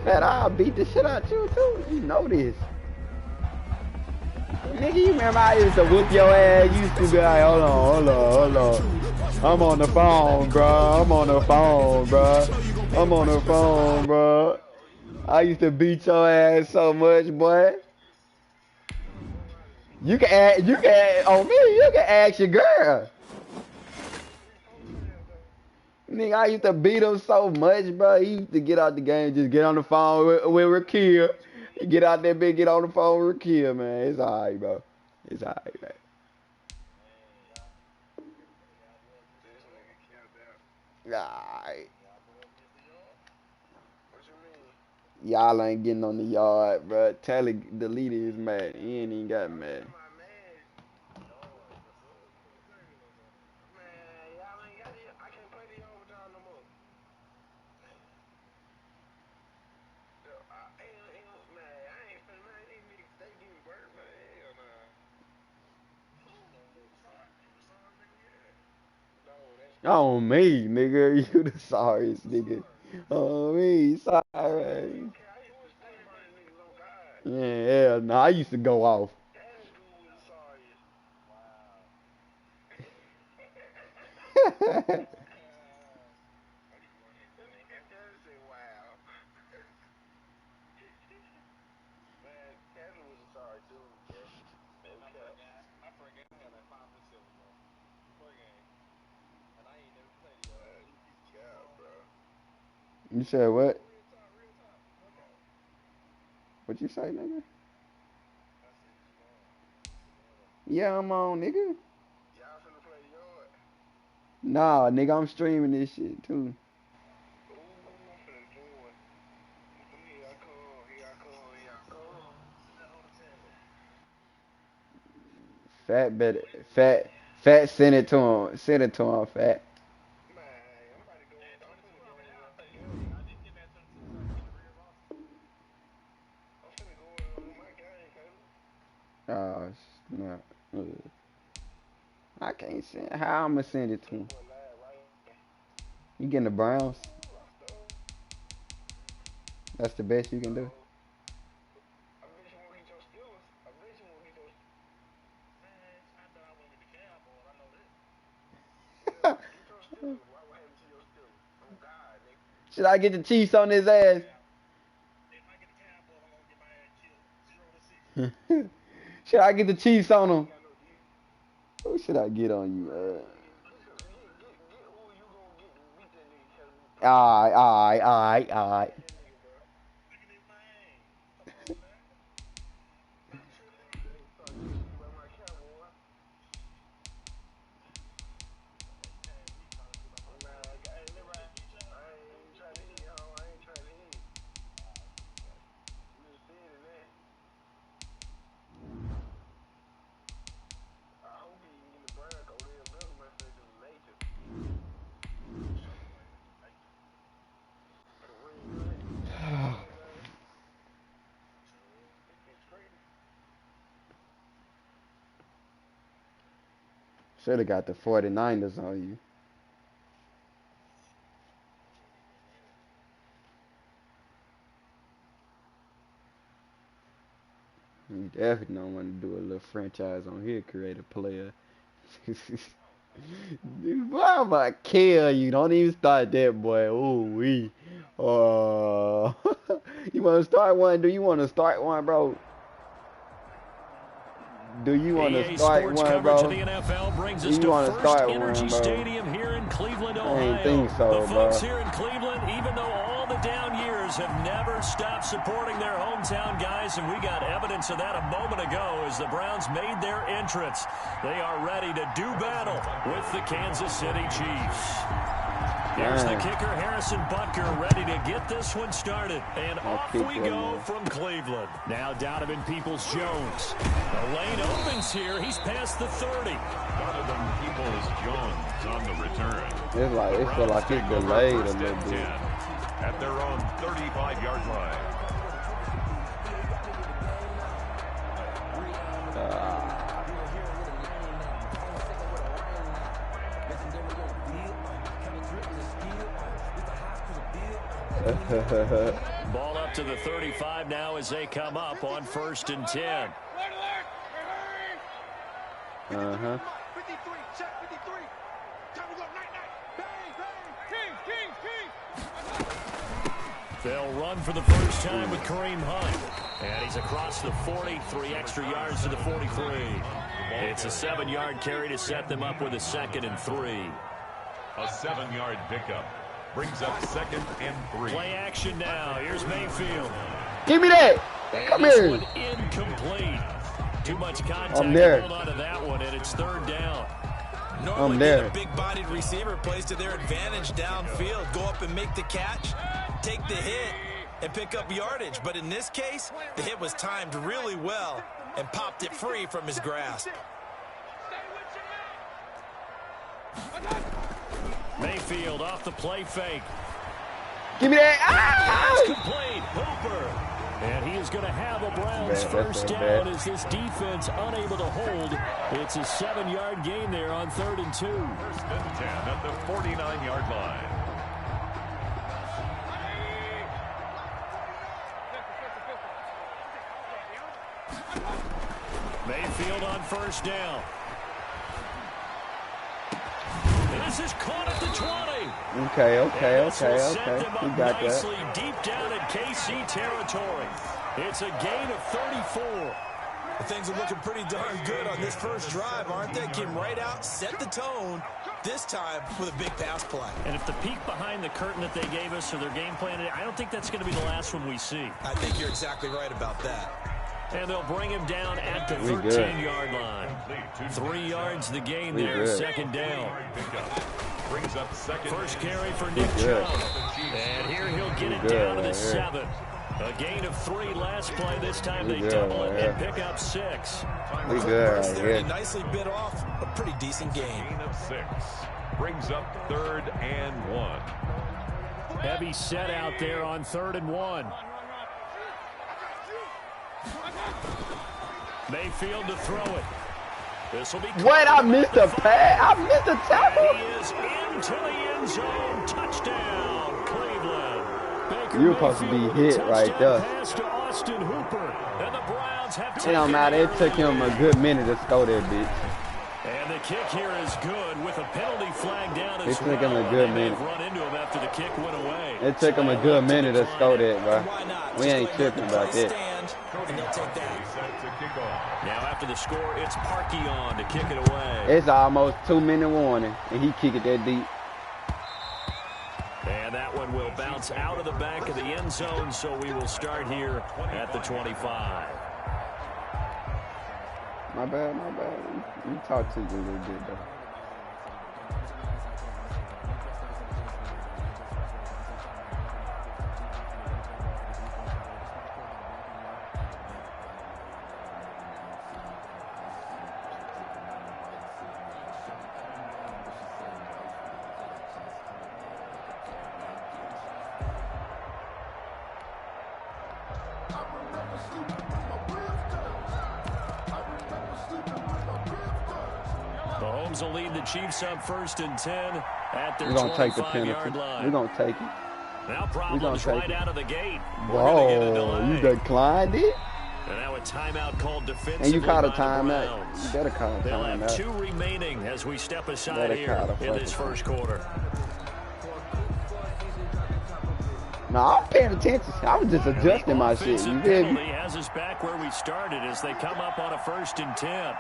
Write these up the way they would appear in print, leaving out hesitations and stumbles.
Man, I'll beat the shit out you too. You know this. Nigga, you remember I used to whoop your ass? You used to be like, hold on. I'm on the phone, bro. I'm on the phone, bro. I used to beat your ass so much, boy. You can on me, you can ask your girl. Nigga, I used to beat him so much, bro. He used to get out the game, just get on the phone with Rakia. Get out there, bitch, get on the phone with Rakia, man. It's alright, bro. It's alright, man. Alright. Y'all ain't getting on the yard, bro. Tally deleted his man. He ain't even got mad. On me, nigga. You the sorriest nigga. On me, sorry. Yeah, nah, I used to go off. You said what? What you say, nigga? Yeah, I'm on, nigga. Nah, nigga, I'm streaming this shit too. Fat better, fat. Send it to him. Send it to him, fat. Oh, no. I can't send. How I'ma send it to him? You getting the Browns? That's the best you can do. Should I get the Chiefs on his ass? Should I get the Chiefs on him? Who should I get on you? Alright. Should have got the 49ers on you. You definitely don't want to do a little franchise on here, create a player. Dude, boy, I'm gonna kill you. Don't even start that, boy. Ooh, we. You want to start one? Do you want to start one, bro? Do you want to start one, bro? Do you want to start one, bro? Stadium here in Cleveland, I ain't Ohio. think so, The bro. folks here in Cleveland, even though all the down years have never stopped supporting their hometown guys, and we got evidence of that a moment ago as the Browns made their entrance. They are ready to do battle with the Kansas City Chiefs. Here's the kicker, Harrison Butker, ready to get this one started. And off we go from Cleveland. Now Donovan Peoples-Jones. The lane opens here. He's past the 30. Donovan Peoples-Jones on the return. It feel like it's delayed a little bit. At their own 35-yard line. Ball up to the 35 now as they come up on 1st and 10. Uh-huh. They'll run for the first time with Kareem Hunt. And he's across the 40, 3 extra yards to the 43. It's a 7-yard carry to set them up with a 2nd and 3. A 7-yard pickup brings up 2nd and 3. Play action now. Here's Mayfield. Give me that. Come This here. one incomplete. Too much contact. I'm there. Hold on to that one, and it's 3rd down. Normally, I'm there. a big-bodied receiver plays to their advantage downfield. Go up and make the catch, take the hit, and pick up yardage. But in this case, the hit was timed really well and popped it free from his grasp. Mayfield off the play fake. Give me that. It's Ah! complete. Hooper. And he is going to have a Browns first down as this defense unable to hold. It's a 7-yard gain there on 3rd and 2. 1st and 10 at the 49-yard line. Mayfield on 1st down. This is caught at the 20. Okay. You You got nicely that. deep down in KC territory. It's a gain of 34. Things are looking pretty darn good on this first drive, aren't they? Came right out, set the tone, this time with a big pass play. And if the peek behind the curtain that they gave us or their game plan, I don't think that's going to be the last one we see. I think you're exactly right about that. And they'll bring him down at the We good. 13-yard line. 3 yards the gain We there, good. 2nd down. Brings up 2nd. First carry for Nick good. Chubb. And here he'll get it good down to the right here. 7. A gain of 3 last play. This time We they good double it right and here. pick up 6. We good Burst right there, here. he nicely bit off a pretty decent gain. Gain of 6. Brings up 3rd and 1. Heavy set out there on 3rd and 1. Mayfield to throw it. This will be What? I missed a pass. I missed a And tackle. he is into the end zone. Touchdown, Cleveland. Baker You're supposed to be Mayfield with a hit right touchdown there. pass to Austin Hooper. And the Browns have It taken don't matter. the It took early him a lead. good minute to score that bitch. And the kick here is good with a penalty flag down It as took well. him a good They may have minute. run into him after the kick went away. It took So him a they'll good look to minute to decline score it. that, bro. Why not? We Just ain't let tripping the about play that. stand, and they'll take that. Set to kick off. Now after the score, it's Parkey on to kick it away. It's almost 2-minute warning, and he kicked it that deep. And that one will bounce out of the back of the end zone, so we will start here at the 25. My bad. You talk to you a little bit, though. Mahomes will lead the Chiefs up 1st and 10 at their We're going to take the 25-yard penalty. line. We're going to take it. Now gonna problems take right it. out of the gate. We're gonna get a Whoa, delay. you declined it? And now a timeout called defensively And you caught a by the timeout. Browns. You better call a They'll have timeout. 2 remaining as we step aside Better here call a in this fucking first quarter. No, I was paying attention. I was just adjusting my shit. You Offensive feel penalty me? has us back where we started as they come up on a 1st and 10.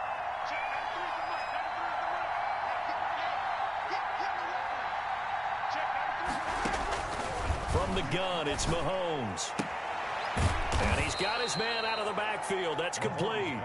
From the gun, it's Mahomes. And he's got his man out of the backfield. That's complete.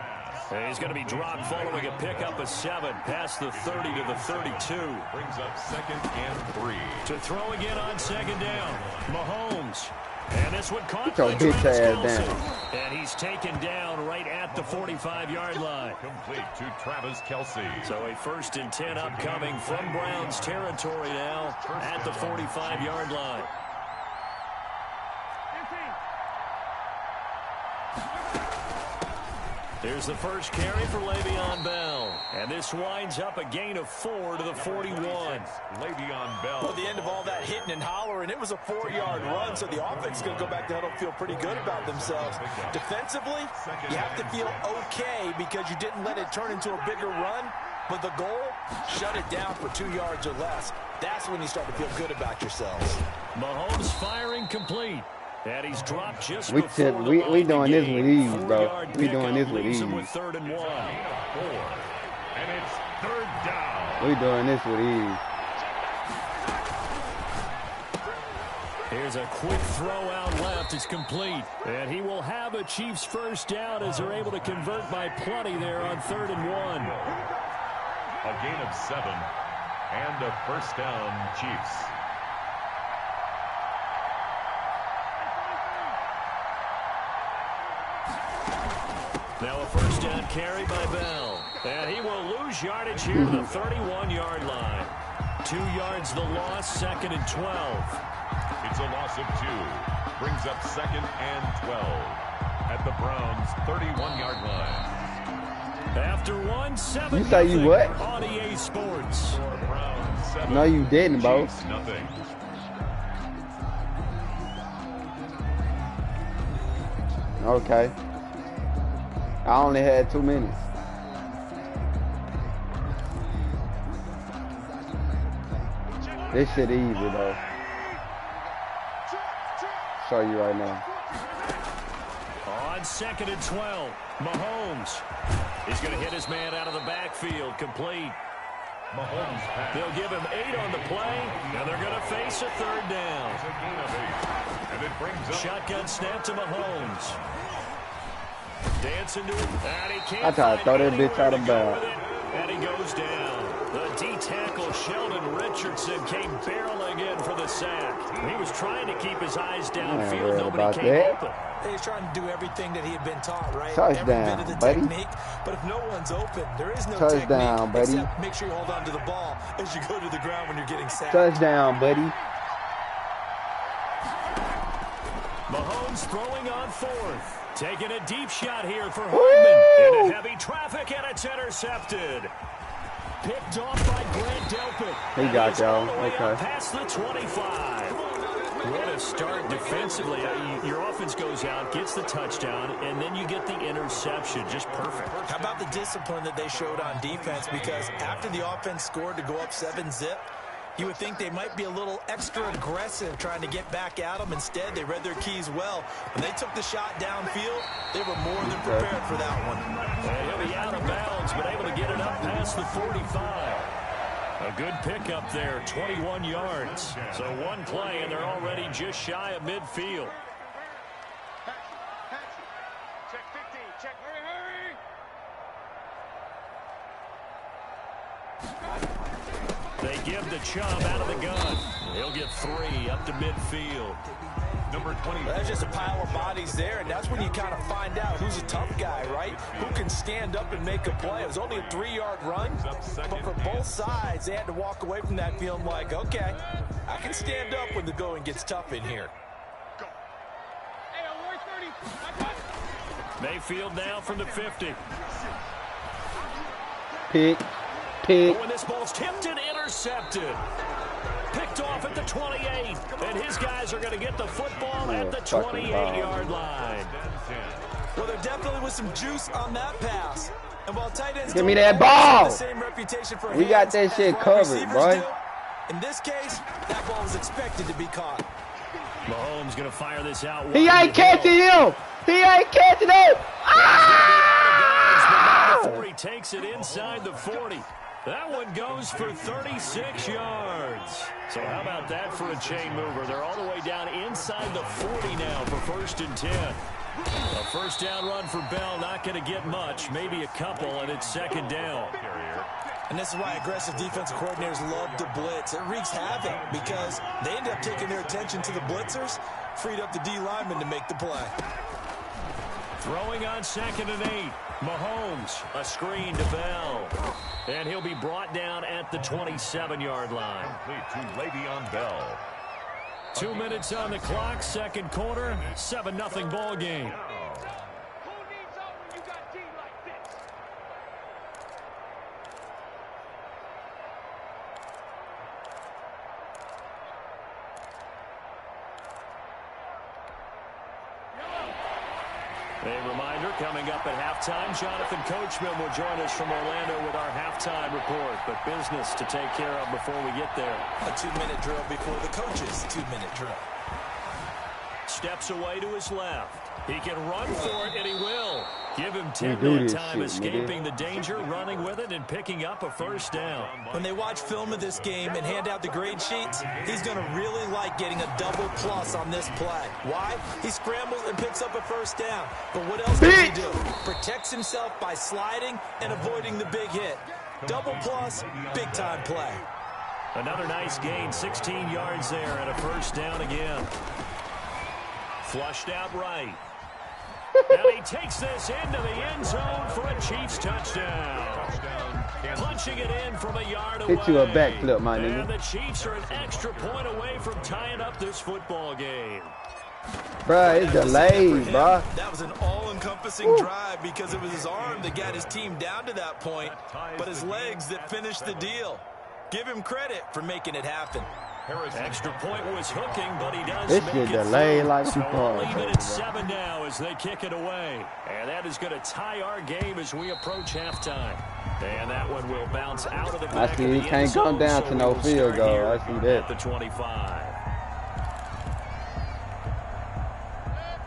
And he's going to be dropped following a pickup of 7 past the 30 to the 32. Brings up 2nd and 3. To throw again on 2nd down. Mahomes. And this one caught Get your by bitch Travis ass Kelce. down. And he's taken down right at the 45-yard line. Complete to Travis Kelce. So a 1st and 10 upcoming from Browns territory now at the 45-yard line. Here's the first carry for Le'Veon Bell. And this winds up a gain of 4 to the 41. Le'Veon Bell. Well, the end of all that hitting and hollering, it was a 4-yard run, so the offense is going to go back to huddle and feel pretty good about themselves. Defensively, you have to feel okay because you didn't let it turn into a bigger run. But the goal, shut it down for 2 yards or less. That's when you start to feel good about yourselves. Mahomes firing complete. And he's dropped just We doing this with ease, bro. We doing this with ease. With 3rd and 1. And it's 3rd down. We doing this with ease. Here's a quick throw out left. It's complete. And he will have a Chiefs first down as they're able to convert by plenty there on 3rd and 1. A gain of 7 and a first down, Chiefs. Now a first down carry by Bell. And he will lose yardage here to the 31-yard line. 2 yards the loss, 2nd and 12. It's a loss of 2. Brings up 2nd and 12 at the Browns' 31-yard line. After 1-7 You say you what? On EA Sports. Browns 7. No, you didn't, bro. Chiefs nothing. Okay. I only had 2 minutes. This shit easy, though. Show you right now. On 2nd and 12, Mahomes. He's going to hit his man out of the backfield, complete. Mahomes pass. They'll give him 8 on the play, and they're going to face a 3rd down. It's a gain of 8. And it brings up Shotgun snap to Mahomes. Dancing to him, and he can't I tried to throw that bitch out of bounds. And he goes down. The D-tackle Sheldon Richardson came barreling in for the sack. He was trying to keep his eyes downfield. Nobody came open. He's trying to do everything that he had been taught, right? Touchdown, Every bit of the buddy. technique. But if no one's open, there is no Touchdown, technique. buddy. Except make sure you hold on to the ball as you go to the ground when you're getting sacked. Touchdown, buddy. Mahomes throwing on 4th. Taking a deep shot here for Hardman. Into heavy traffic, and it's intercepted. Picked off by Grant Delpit. He got y'all. Okay. Past the 25. What a start defensively. Your offense goes out, gets the touchdown, and then you get the interception. Just perfect. How about the discipline that they showed on defense? Because after the offense scored to go up 7-zip, you would think they might be a little extra aggressive trying to get back at them. Instead, they read their keys well. When they took the shot downfield, they were more than prepared for that one. And he'll be out of bounds, but able to get it up past the 45. A good pickup there, 21 yards. So one play, and they're already just shy of midfield. Check 15. Check. Hurry, hurry. They give the Chubb out of the gun. He'll get 3 up to midfield. number 20. That's just a pile of bodies there, and that's when you kind of find out who's a tough guy, right? Who can stand up and make a play. It was only a 3-yard run, but for both sides, they had to walk away from that feeling like, okay, I can stand up when the going gets tough in here. Mayfield now from the 50. Pick. Oh, and this ball's tipped and intercepted. Picked off at the 28. And his guys are going to get the football at the 28-yard line. Well, there definitely was some juice on that pass. And while tight ends give me that ball. The same reputation for we got that shit covered, bro. In this case, that ball was expected to be caught. Mahomes going to fire this out. He ain't catching him. He ain't catching him. Ah! The 40 takes it inside the 40. That one goes for 36 yards. So how about that for a chain mover? They're all the way down inside the 40 now for 1st and 10. A first down run for Bell, not going to get much, maybe a couple, and it's 2nd down. And this is why aggressive defensive coordinators love to blitz. It wreaks havoc because they end up taking their attention to the blitzers, freed up the D lineman to make the play. Throwing on 2nd and 8. Mahomes, a screen to Bell. And he'll be brought down at the 27-yard line. Complete to Le'Veon Bell. 2 minutes on the clock, 2nd quarter, 7-0 ball game. A reminder, coming up at halftime, Jonathan Coachman will join us from Orlando with our halftime report. But business to take care of before we get there. A 2-minute drill before the coach's 2-minute drill. Steps away to his left. He can run for it, and he will. Give him 10 do that this time, shit, escaping the danger, running with it, and picking up a first down. When they watch film of this game and hand out the grade sheets, he's going to really like getting a double plus on this play. Why? He scrambles and picks up a first down. But what else does he do? Protects himself by sliding and avoiding the big hit. Double plus, big-time play. Another nice gain, 16 yards there, and a first down again. Flushed out right. And he takes this into the end zone for a Chiefs touchdown. Punching it in from a yard away. Hit you a backflip, my nigga. And the Chiefs are an extra point away from tying up this football game. Bruh, it's delayed, bruh. That was an all-encompassing drive because it was his arm that got his team down to that point, but his legs that finished the deal. Give him credit for making it happen. Extra point was hooking, but he does This make shit it delayed through. like So you we'll called, leave it bro. at 7 now as they kick it away. And that is going to tie our game as we approach halftime. And that one will bounce out of the back see of the he end can't come zone, down so to no we'll field start goal. here I see that. at the 25.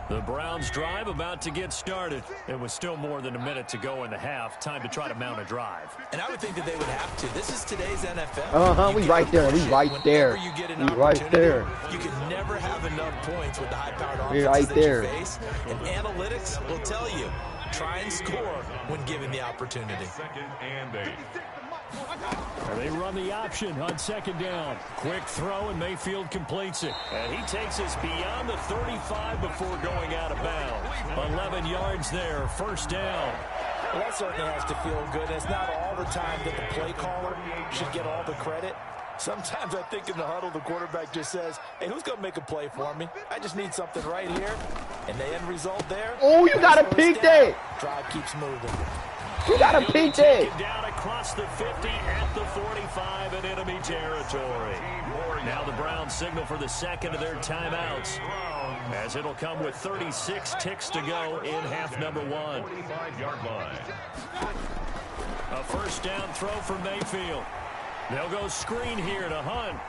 The Browns drive about to get started. It was still more than a minute to go in the half. Time to try to mount a drive. And I would think that they would have to. This is today's NFL. We right there. We right there. You get an We right opportunity, there. You can never have enough points with the high-powered We offenses right there. that you face. And analytics will tell you, try and score when given the opportunity. 2nd and 8. They run the option on 2nd down. Quick throw, and Mayfield completes it. And he takes us beyond the 35 before going out of bounds. 11 yards there, first down. Well, that certainly has to feel good. It's not all the time that the play caller should get all the credit. Sometimes I think in the huddle, the quarterback just says, hey, who's going to make a play for me? I just need something right here. And the end result there. Oh, you got to peek that. Drive keeps moving. You got to peek that. Taken down across the 50 at the 45 in enemy territory. Now the Browns signal for the second of their timeouts, as it'll come with 36 ticks to go in half number 1. 45-yard line. A first down throw for Mayfield. They'll go screen here to Hunt.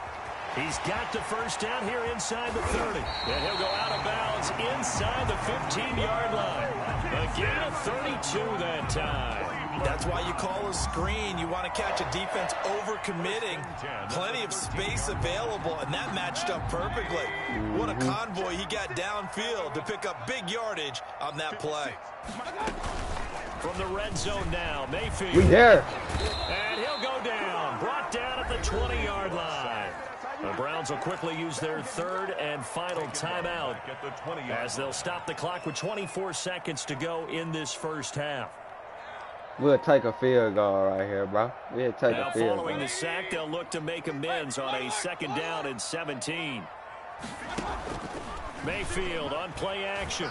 He's got the first down here inside the 30. And he'll go out of bounds inside the 15-yard line. A gain of 32 that time. That's why you call a screen. You want to catch a defense over-committing. Plenty of space available, and that matched up perfectly. What a convoy he got downfield to pick up big yardage on that play. From the red zone now, Mayfield. We there. And he'll go down. Brought down at the 20-yard line. The Browns will quickly use their third and final timeout as they'll stop the clock with 24 seconds to go in this first half. We'll take a field goal right here, bro. We'll take Now a field following goal. the sack, they'll look to make amends on a 2nd down and 17. Mayfield on play action.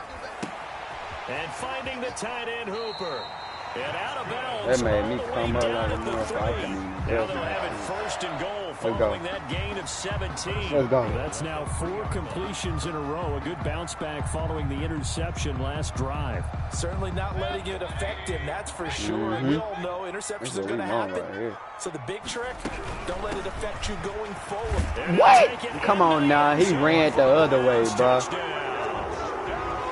And finding the tight end Hooper. And out of bounds. That made me all the come way up down like a at the motherfucker. I 3. couldn't even Now judge they'll him. have it 1st and goal go. following that gain of 17. Let's go. That's now 4 completions in a row. A good bounce back following the interception last drive. Certainly not letting it affect him, that's for sure. And we all know interceptions That's are what going we to want happen. right here. So the big trick, don't let it affect you going forward. What? Come on now. He ran the other way, bro.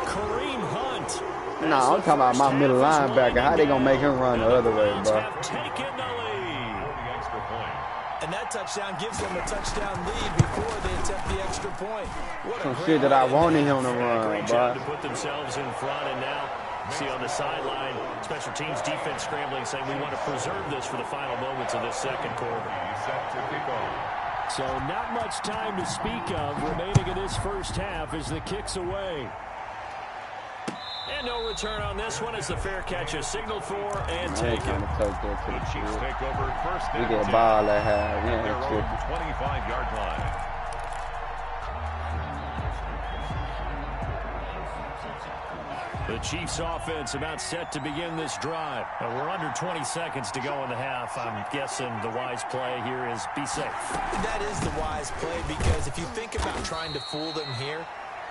Kareem Hunt. Nah, I'm talking about my middle linebacker. How they gonna make him run the other way, bro? Have taken the lead. Extra point. And that touchdown gives them a touchdown lead before they attempt the extra point. What a Some great shit that I way to wanted end him to it. run, Great job to bro. put themselves in front, and now see on the sideline, special teams defense scrambling, saying we want to preserve this for the final moments of this second quarter. Set to kick off. So not much time to speak of remaining in this first half as the kick's away. And no return on this one as the fair catch is signaled for and I ain't taken. trying to take that to The the Chiefs field. take over 1st We and get 10 ball at half. at their Yeah, own shit. 25-yard line. The Chiefs offense about set to begin this drive. And we're under 20 seconds to go in the half. I'm guessing the wise play here is be safe. That is the wise play because if you think about trying to fool them here,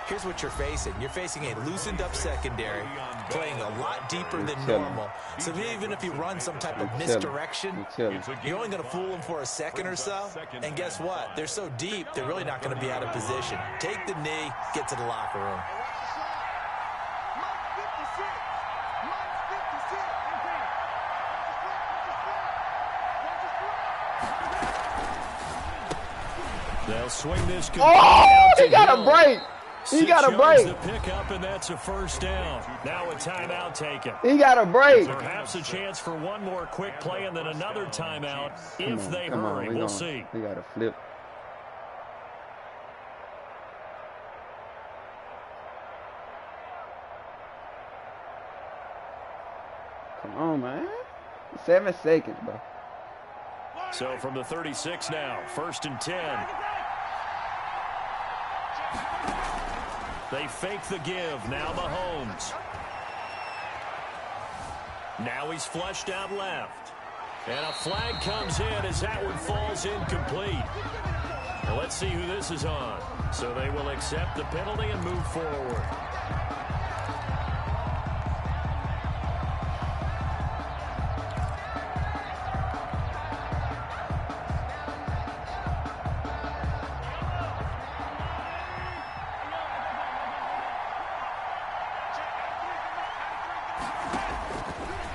Here's what you're facing. You're facing a loosened-up secondary, playing a lot deeper than normal. So even if you run some type of misdirection, you're only going to fool them for a second or so. And guess what? They're so deep, they're really not going to be out of position. Take the knee, get to the locker room. They'll swing this. Oh, he got a break. He got a break. The pickup, and that's a first down. Now a timeout taken. He got a break. Perhaps a chance for one more quick play and then another timeout if they hurry. We'll see. He got a flip. Come on, man. 7 seconds, bro. So from the 36 now, 1st and 10. They fake the give. Now Mahomes. Now he's flushed out left. And a flag comes in as that one falls incomplete. Well, let's see who this is on. So they will accept the penalty and move forward.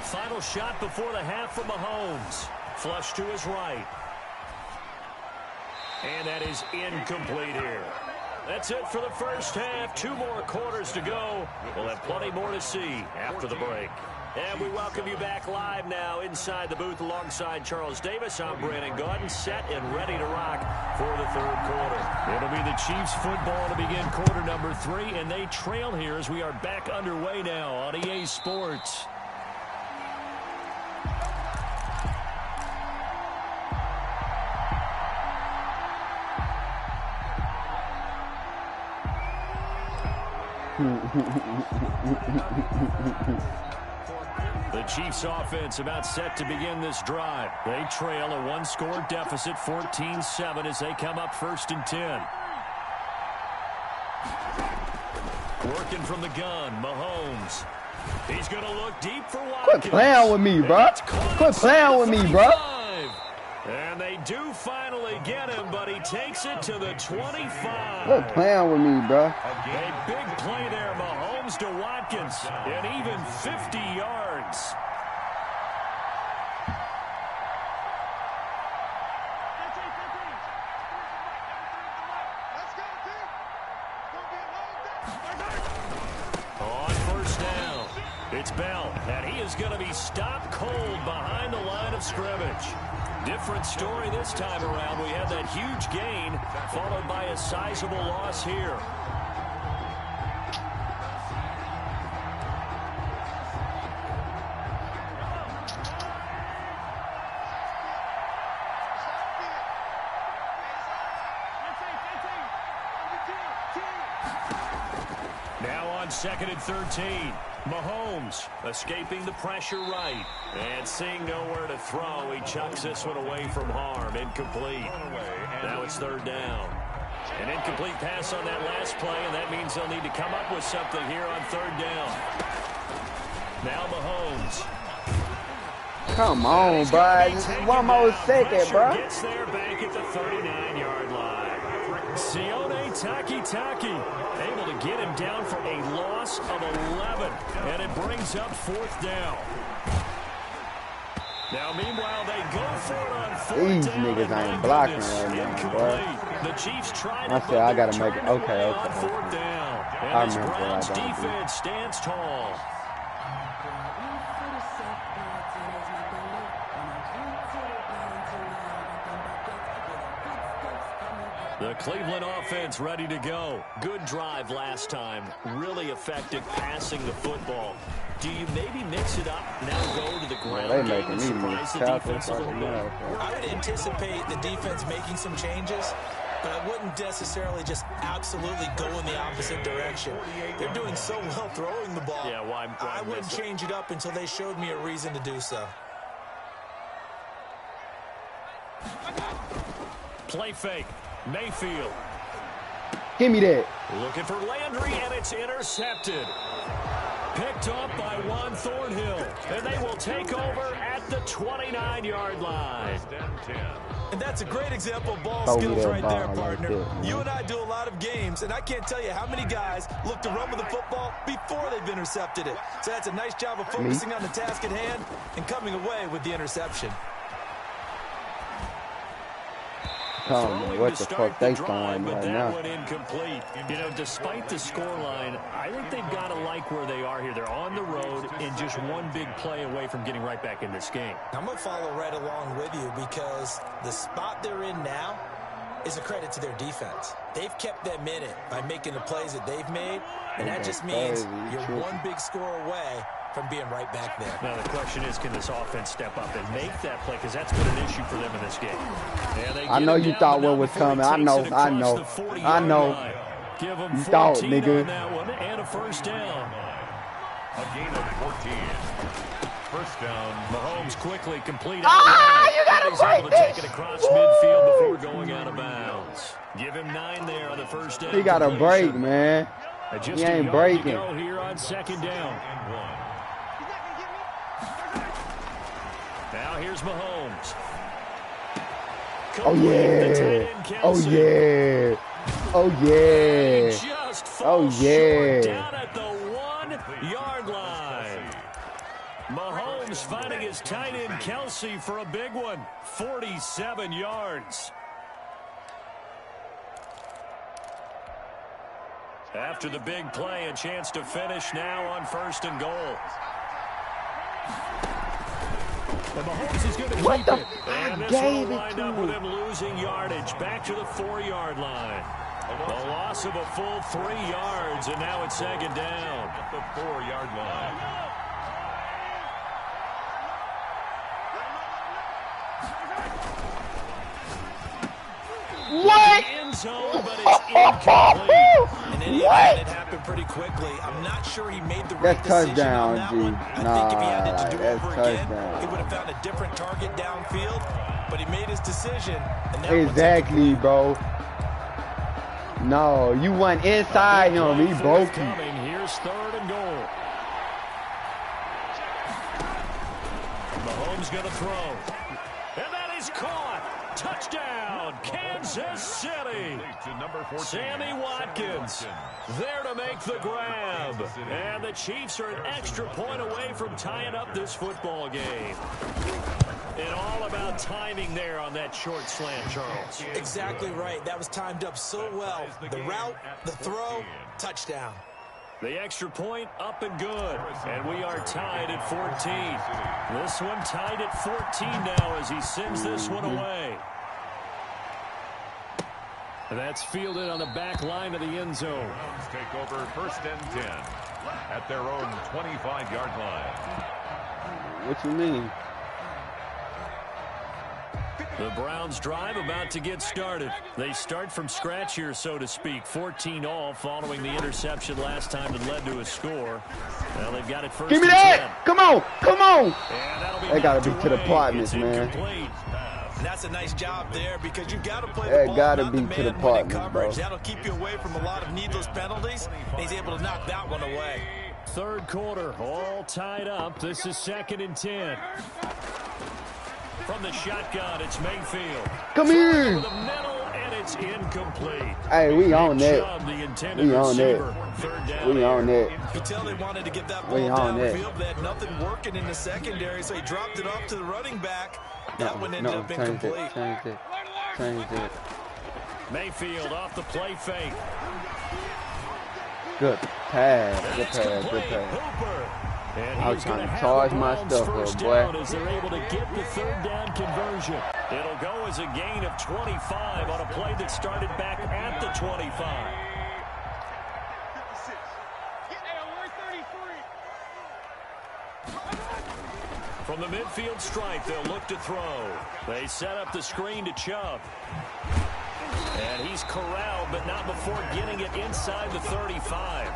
Final shot before the half from Mahomes. Flush to his right. And that is incomplete here. That's it for the first half. 2 more quarters to go. We'll have plenty more to see after the break. And we welcome you back live now inside the booth alongside Charles Davis. I'm Brandon Gaudin, set and ready to rock for the 3rd quarter. It'll be the Chiefs football to begin quarter number 3, and they trail here as we are back underway now on EA Sports. The Chiefs offense about set to begin this drive. They trail a 1-score deficit, 14-7, as they come up 1st and 10. Working from the gun, Mahomes. He's going to look deep for Watkins. Quit playing with me, bro. Quit playing with me, bro. And they do finally get him, but he takes it to the 25. Quit playing with me, bro. A big play there, Mahomes to Watkins, and even 50 yards. On 1st down, it's Bell, and he is going to be stopped cold behind the line of scrimmage. Different story this time around. We had that huge gain, followed by a sizable loss here. Now on 2nd and 13. Mahomes escaping the pressure right. And seeing nowhere to throw, he chucks this one away from harm. Incomplete. Now it's 3rd down. An incomplete pass on that last play, and that means they'll need to come up with something here on 3rd down. Now Mahomes. Come on, bro. Just 1 more second, bro. Gets there back at the 39-yard line. Sione Takitaki able to get him down for a loss of 11, and it brings up 4th down. Now, meanwhile, they go for it on 4th down. These niggas ain't blocking right now, bro. The Chiefs tried I said I gotta make it. Okay. on 4th down. And I this remember Browns what I done. defense stands tall. The Cleveland offense ready to go. Good drive last time. Really effective passing the football. Do you maybe mix it up, now go to the ground They game making and me surprise the miss defense a little bit? I would anticipate the defense making some changes, but I wouldn't necessarily just absolutely go in the opposite direction. They're doing so well throwing the ball. Yeah, why I wouldn't change it up until they showed me a reason to do so. Play fake. Mayfield. Give me that. Looking for Landry, and it's intercepted. Picked up by Juan Thornhill, and they will take over at the 29-yard line. And that's a great example of ball Throw me skills that right ball there, like partner. that, You and I do a lot of games, and I can't tell you how many guys look to run with the football before they've intercepted it. So that's a nice job of focusing on the task at hand and coming away with the interception. What the fuck they throwing but right that now? one incomplete. You know, despite the scoreline, I think they've got to like where they are here. They're on the road and just one big play away from getting right back in this game. I'm going to follow right along with you because the spot they're in now is a credit to their defense. They've kept them in it by making the plays that they've made, and that just means you're one big score away from being right back there. Now, the question is, can this offense step up and make that play? Because that's been an issue for them in this game. I know you thought what was coming. I know. Give them You 14 thought, nigga. on that one and a first down. A gain of 14. First down. Mahomes quickly complete. You gotta He's break able to take it across midfield before going out of bounds. Give him 9 there on the first down. He got a break, man. Just He a ain't yard breaking. to go here on second down. Now here's Mahomes. Oh yeah. Oh yeah. Oh yeah. Just Oh falls yeah. short down at the 1-yard line. Mahomes finding his tight end Kelsey for a big one. 47 yards. After the big play, a chance to finish now on first and goal. And Mahomes is going to keep it. And this will wind up with him losing yardage. Back to the 4-yard line. A loss of a full 3 yards, and now it's second down. At the 4-yard line. What? End zone, but it's incomplete. And then it happened pretty quickly. I'm not sure he made the right decision touchdown, on that G. one. I think if he had it to do That's over again, touchdown. he would have found a different target downfield. But he made his decision. And that Exactly, bro. No, you went inside him. He broke you. Coming. Here's third and goal. Mahomes going to throw. And that is caught. Touchdown, Kansas City. Sammy Watkins there to make the grab. And the Chiefs are an extra point away from tying up this football game. And all about timing there on that short slant, Charles. Exactly right. That was timed up so well. The route, the throw, touchdown. The extra point up and good. And we are tied at 14. This one tied at 14 now as he sends this one away. And that's fielded on the back line of the end zone. Take over first and 10 at their own 25-yard line. What you mean? The Browns drive about to get started. They start from scratch here, so to speak. 14 all following the interception last time that led to a score. Well, they've got it first. Give me that! Come on! Come on! They gotta be to the partners, man. And that's a nice job there because you've got to play That the ball gotta not be the to the man-winning partners, coverage. bro. That'll keep you away from a lot of needless penalties, and he's able to knock that one away. Third quarter, all tied up. This is second and 10. From the shotgun, it's Mayfield. Come here! The middle, and it's incomplete. Hey, we on that. We on that. We on that. You could tell they wanted to get that ball We on that. downfield. They had nothing working in the secondary, so he dropped it off to the running back. That one ended up incomplete. Change it. Mayfield off the play fake. Good pass. And Good it's pass. Good complete. pass. Hooper. And I was he's trying gonna to have charge the my Browns stuff first up, boy. down as they're able to get the third down conversion. It'll go as a gain of 25 on a play that started back at the 25. From the midfield stripe, they'll look to throw. They set up the screen to Chubb. And he's corralled, but not before getting it inside the 35.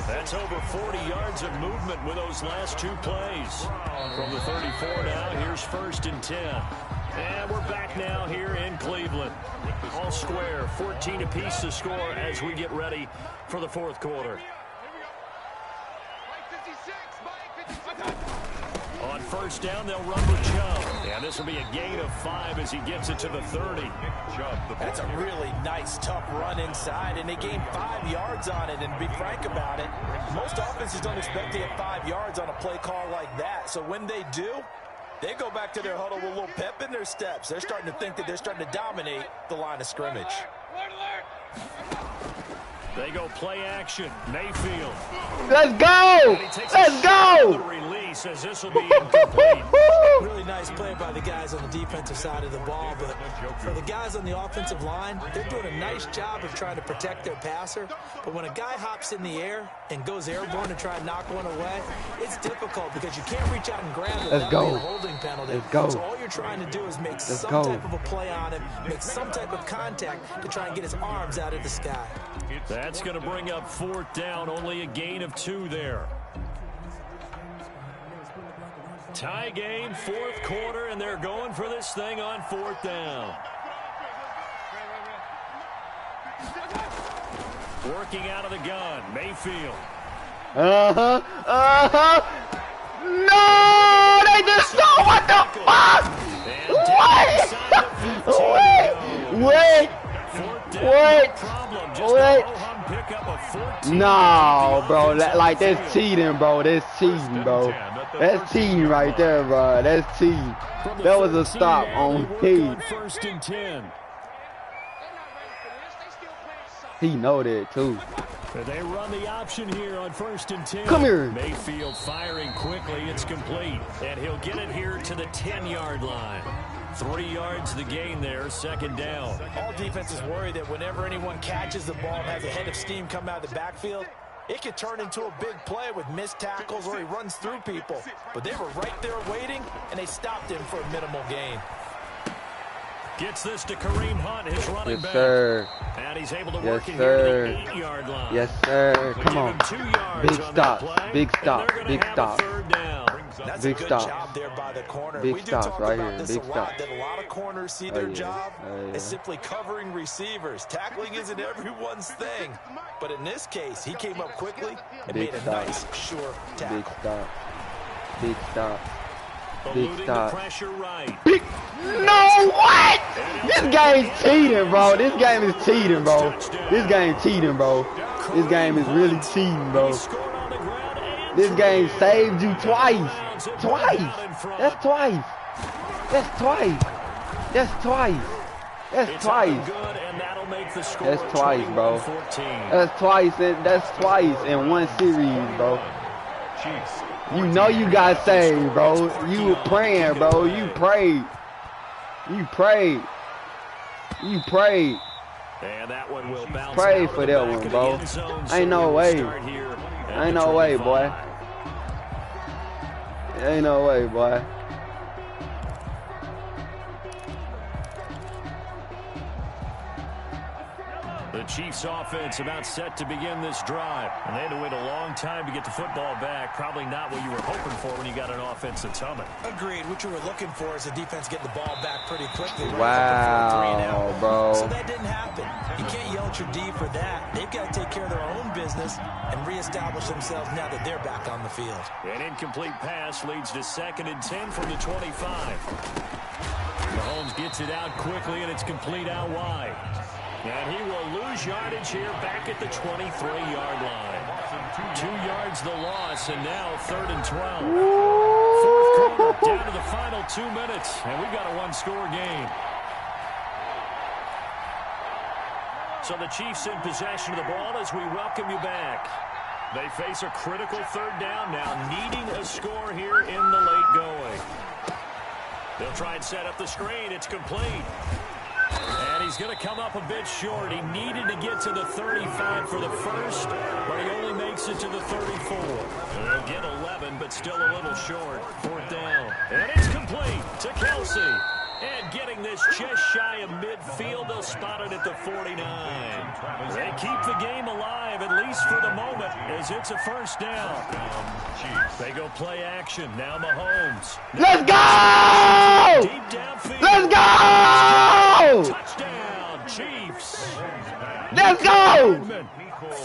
That's over 40 yards of movement with those last two plays. From the 34 now, here's first and 10. And we're back now here in Cleveland. All square, 14 apiece to score as we get ready for the fourth quarter. On first down, they'll run with Chubb. And this will be a gain of 5 as he gets it to the 30. That's a really nice, tough run inside, and they gained 5 yards on it. And to be frank about it, most offenses don't expect to get 5 yards on a play call like that. So when they do, they go back to their huddle with a little pep in their steps. They're starting to think that they're starting to dominate the line of scrimmage. They go play action. Mayfield. Let's go! Let's go! The release as this will be incomplete. Really nice play by the guys on the defensive side of the ball, but for the guys on the offensive line, they're doing a nice job of trying to protect their passer. But when a guy hops in the air and goes airborne to try and knock one away, it's difficult because you can't reach out and grab it without being a holding penalty. Let's go. So all you're trying to do is make some type of a play on him, make some type of contact to try and get his arms out of the sky. That's going to bring up fourth down, only a gain of 2 there. Tie game, fourth quarter, and they're going for this thing on fourth down. Working out of the gun, Mayfield. No! They just saw what the fuck? Wait! No, bro. Like, that's cheating, bro. That's cheating, bro. That's cheating right there, bro. That's cheating. That was a stop on heat. First and 10. He know that, too. They run the option here on first and 10. Come here. Mayfield firing quickly. It's complete. And he'll get it here to the 10-yard line. 3 yards the gain there, second down. All defenses worry that whenever anyone catches the ball and has a head of steam come out of the backfield, it could turn into a big play with missed tackles or he runs through people. But they were right there waiting, and they stopped him for a minimal gain. Gets this to Kareem Hunt, his running back. Sir. And he's able to work it here to the 8-yard line. Yes, sir. Come on. 2 yards Big on stop. that play, Big stop. and they're Big gonna have stop. a third down. That's Big a good stops. job there by the corner. Big We do stops talk right about here. this Big a lot, stops. that a lot of corners see Oh, their yeah. job Oh, yeah. is simply covering receivers. Tackling isn't everyone's thing. But in this case, he came up quickly and Big made a stop. nice, sure tackle. Big stop. Big stop. Big Eluding the stop. pressure right. Big. No, what? This game's cheating, bro. This game is cheating, bro. This game cheating, bro. This game is really cheating, bro. Scored on the ground and This game saved you twice. Twice. That's twice. That's twice. That's twice. That's it's twice. good, and that'll make the score That's twice, bro. 21-14. That's twice in one series, bro. You know you got saved, bro. You were praying, bro. You prayed. You prayed. You prayed. And that one will bounce Pray out for of the that back one, of the bro. end zone, so Ain't no we will way. start here at Ain't the no way, 25. boy. Ain't no way, boy. The Chiefs offense about set to begin this drive. And they had to wait a long time to get the football back. Probably not what you were hoping for when you got an offense that's humming. Agreed. What you were looking for is the defense getting the ball back pretty quickly. Wow, bro. So that didn't happen. You can't yell at your D for that. They've got to take care of their own business and reestablish themselves now that they're back on the field. An incomplete pass leads to 2nd and 10 from the 25. Mahomes gets it out quickly, and it's complete out wide. And he will lose yardage here back at the 23-yard line. 2 yards the loss, and now 3rd and 12. Fourth quarter, down to the final 2 minutes, and we've got a one-score game. So the Chiefs in possession of the ball as we welcome you back. They face a critical 3rd down now, needing a score here in the late going. They'll try and set up the screen. It's complete. And he's going to come up a bit short. He needed to get to the 35 for the first, but he only makes it to the 34. He'll get 11, but still a little short. 4th down. And it's complete to Kelsey. And getting this just shy of midfield, they'll spot it at the 49. They keep the game alive, at least for the moment, as it's a first down. They go play action. Now Mahomes. Let's go! Deep downfield. Let's go! Touchdown, Chiefs. Let's go!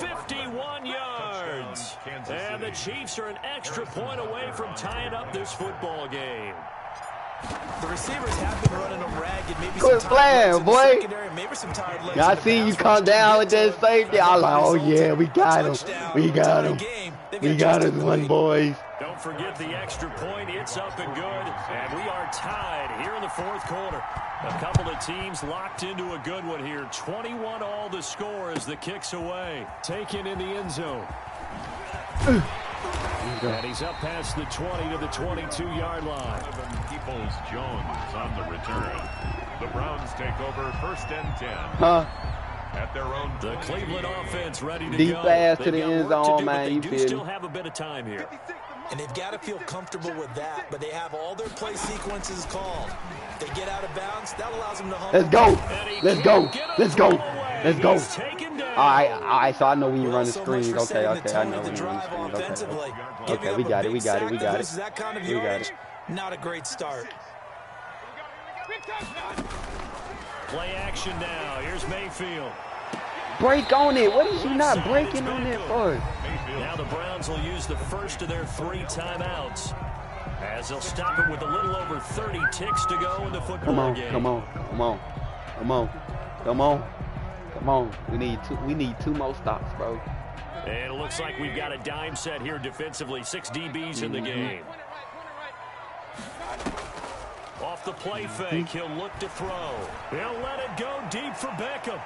51 yards. And the Chiefs are an extra point away from tying up this football game. The receivers have been running them ragged. Maybe Quit some playing, boy. Maybe some tired legs. I see you come down with that safety. I was like, oh yeah, we got him. We got him. We got his one, boys. Don't forget the extra point. It's up and good. And we are tied here in the fourth quarter. A couple of teams locked into a good one here. 21 all the score as the kick's away. Taken in the end zone. And he's up past the 20 to the 22-yard line. Peoples-Jones on the return. The Browns take over first and 10. Huh? At their own The Cleveland offense ready to Deep go. pass to They've the got end work to zone, do, man. but You they do feel still me? have a bit of time here. And they've got to feel comfortable with that, but they have all their play sequences called. If they get out of bounds, that allows them to hum. Let's go. Let's go. Let's go. Let's go. He's taken down. All right. So I know when you run the So much screens. for Okay, setting the okay. I tone know of the when you run the drive screens. offensively. Okay. Giving Okay, up we a got it. big We got it. sack We that got loses it. that kind of We got yardage, it. not a great start. Play action now. Here's Mayfield. Break on it. What is you not breaking on it for? Now the Browns will use the first of their 3 timeouts as they'll stop it with a little over 30 ticks to go in the football Come on. game. Come on. Come on. Come on. Come on. Come on. We need 2 more stops, bro. And it looks like we've got a dime set here defensively. 6 DBs in the game. Off the play fake, he'll look to throw. He'll let it go deep for Beckham.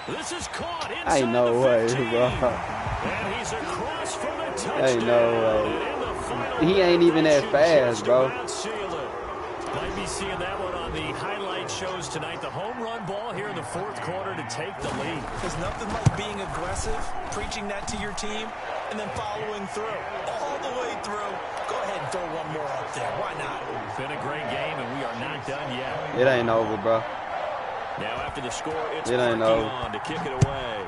This is caught inside Ain't no the way, 15. bro. And he's across for the touchdown. Ain't no way. And in the final He ain't even that possession, fast, just bro. about seal it. Might be seeing that one on the highlight shows tonight. The home run ball here in the fourth quarter to take the lead. There's nothing like being aggressive, preaching that to your team, and then following through. All the way through. Go ahead and throw one more up there. Why not? It's been a great game, and we are not done yet. It ain't over, bro. Now after the score, it's It ain't Parkey over. on to kick it away.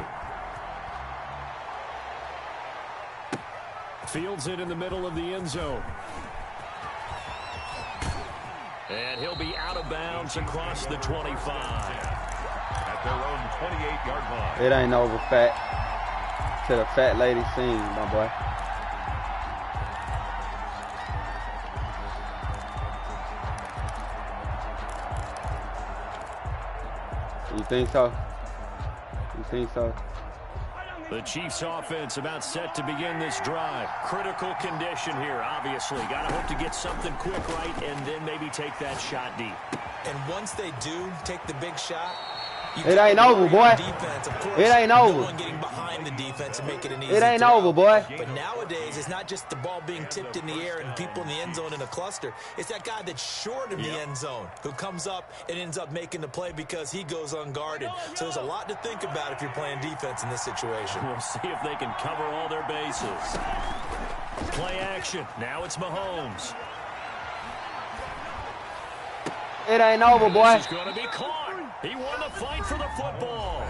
Fields it in the middle of the end zone. And he'll be out of bounds across the 25. at their own 28-yard line. It ain't over, fat. To the fat lady scene, my boy. You think so? You think so? The Chiefs offense about set to begin this drive. Critical condition here, obviously. Got to hope to get something quick right and then maybe take that shot deep. And once they do take the big shot, it ain't over, boy. Defense, of course, it ain't over. No one getting behind the defense and making it easy. It ain't throw. over, boy. But nowadays, it's not just the ball being tipped in the air and people in the end zone in a cluster. It's that guy that's short of the end zone who comes up and ends up making the play because he goes unguarded. So there's a lot to think about if you're playing defense in this situation. We'll see if they can cover all their bases. Play action. Now it's Mahomes. It ain't over, boy. This is going to be caught. He won the fight for the football.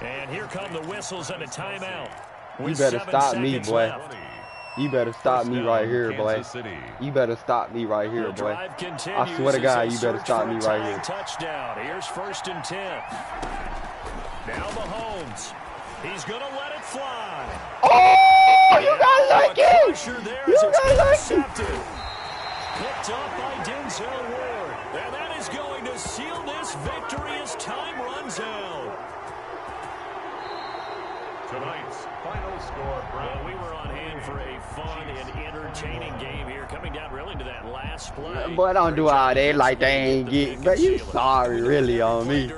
And here come the whistles and a timeout. You better stop me, boy. Left. You better stop me right here, boy. You better stop me right here, The boy. drive continues I swear to as God, they you better search stop for a me right tying here. Touchdown. Here's 1st and 10. Now Mahomes. He's going to let it fly. Oh, you guys like it. Pressure there You as it's guys like it. intercepted. Picked up by Denzel Ward. And that is going to seal this victory as time runs out. Tonight's final score, Well, Browns. we were on hand for a fun and entertaining game here, coming down really to that last play. Boy, don't do all that like they ain't get. But you sorry, really, on me.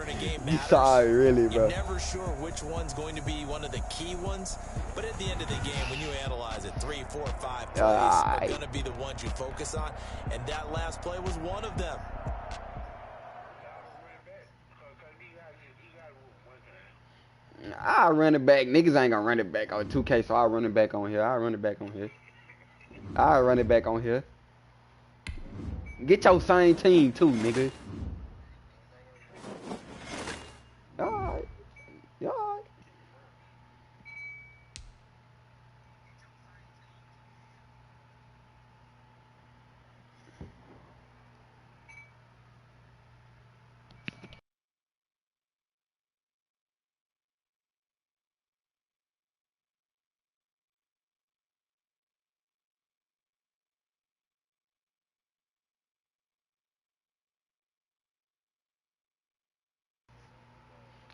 You sorry, really, bro. You're never sure which one's going to be one of the key ones, but at the end of the game, when you analyze it, 3, 4, 5 plays are going to be the ones you focus on, and that last play was one of them. I'll run it back. Niggas ain't gonna run it back on 2K, so I'll run it back on here. I'll run it back on here. I'll run it back on here. Get your same team too, nigga. Alright. Alright.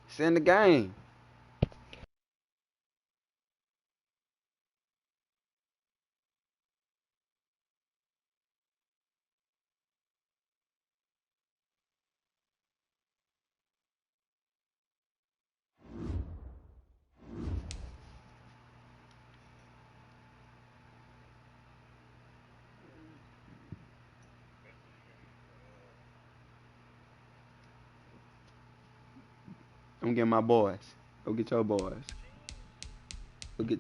It's in the game. I'm getting my boys. Go get your boys. Go get.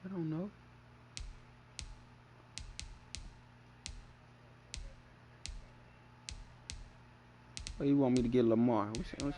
I don't know. What you want me to get Lamar? What's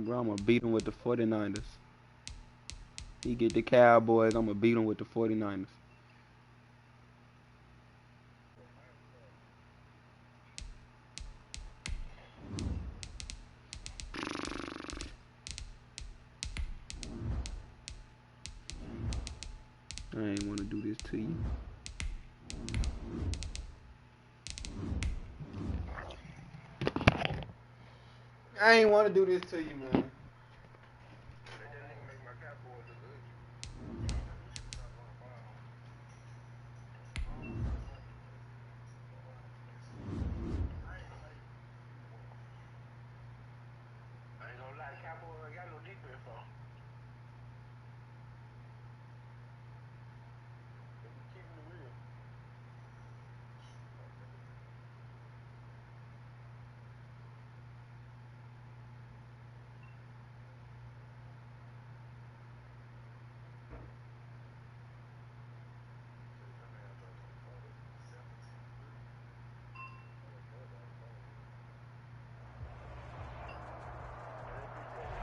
Bro, I'm gonna beat him with the 49ers. He get the Cowboys, I'm gonna beat him with the 49ers. I ain't wanna do this to you. I ain't wanna do this to you, man.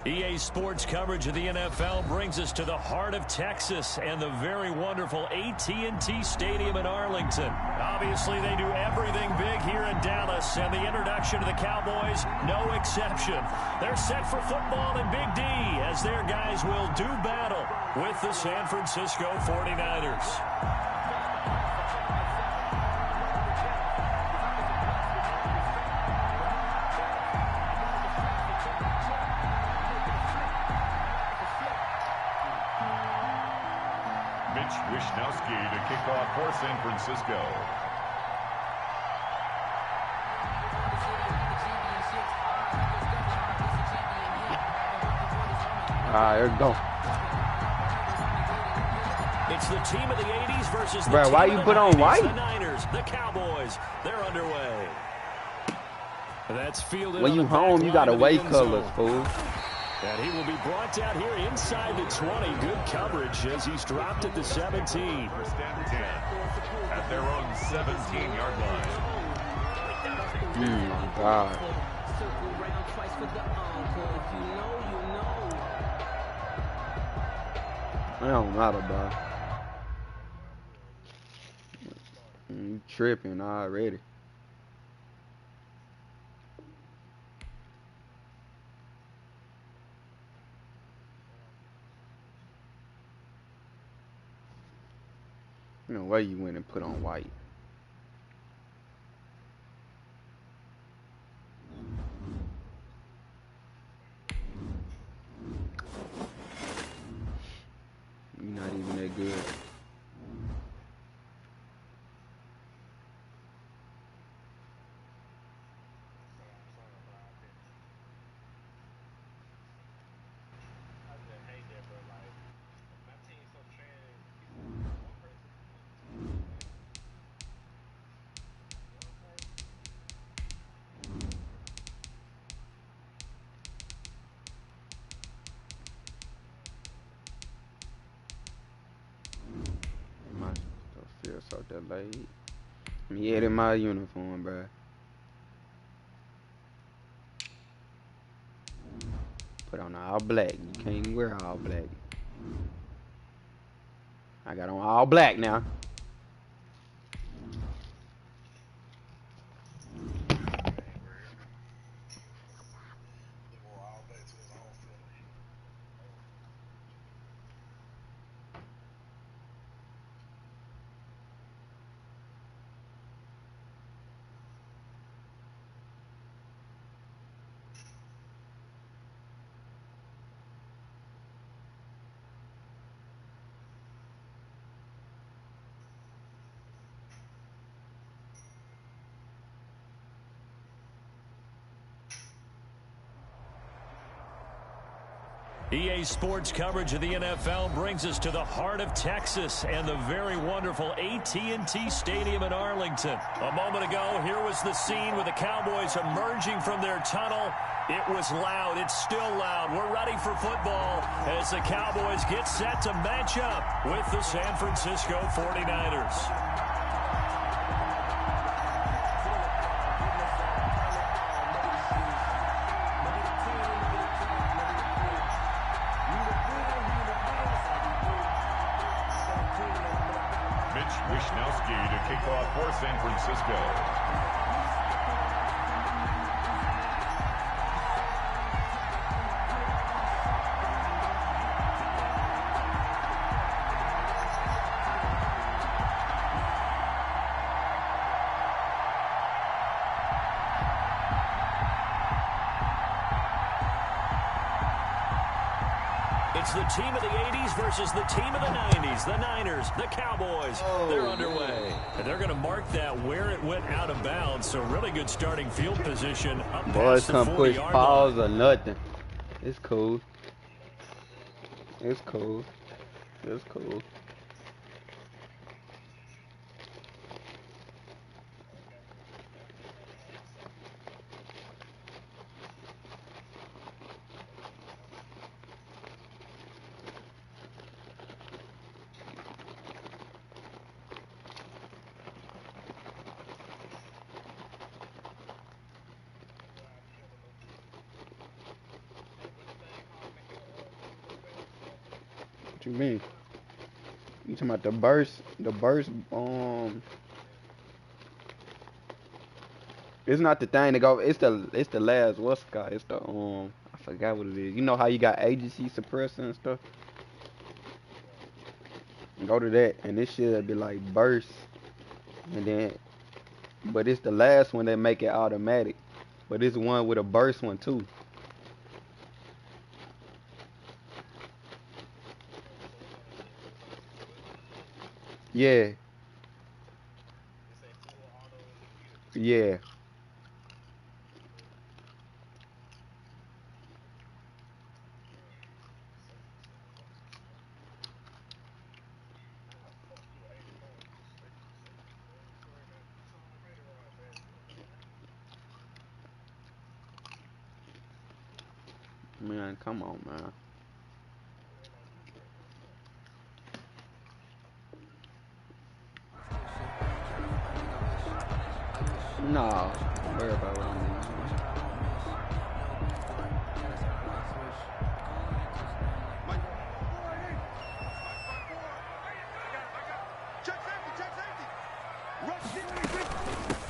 EA Sports coverage of the NFL brings us to the heart of Texas and the very wonderful AT&T Stadium in Arlington. Obviously, they do everything big here in Dallas, and the introduction of the Cowboys, no exception. They're set for football in Big D as their guys will do battle with the San Francisco 49ers. Wishnowski to kick off for San Francisco. There we go. It's the team of the 80s versus the Bro, team why of you the put on 90s, white? the Niners, the Cowboys. They're underway. That's fielded When on you the home, back you line gotta of the wait end colors, zone. fool. And he will be brought down here inside the 20. Good coverage as he's dropped at the 17. First and 10 at their own 17-yard line. My God. It don't matter, bro. You tripping already. No way you went and put on white. You're not even that good. Late. Me in my uniform, bro. Put on all black. You can't even wear all black. I got on all black now. EA Sports coverage of the NFL brings us to the heart of Texas and the very wonderful AT&T Stadium in Arlington. A moment ago, here was the scene with the Cowboys emerging from their tunnel. It was loud. It's still loud. We're ready for football as the Cowboys get set to match up with the San Francisco 49ers. To kick off for San Francisco. It's the team of the 80s versus the team of the 90s. The Niners, the Cowboys, they're underway. And they're going to mark that where it went out of bounds. So really good starting field position up Boys past the come push 40-yard pause line. or nothing. It's cool. It's cool. It's cool. What you mean? You talking about the burst? It's not the thing to go. It's the last what's it called? It's the I forgot what it is. You know how you got agency suppressor and stuff? Go to that and this should be like burst. And then but it's the last one that make it automatic. But it's one with a burst one too. Yeah. Yeah. Man, come on, man. No, don't worry about what I'm doing.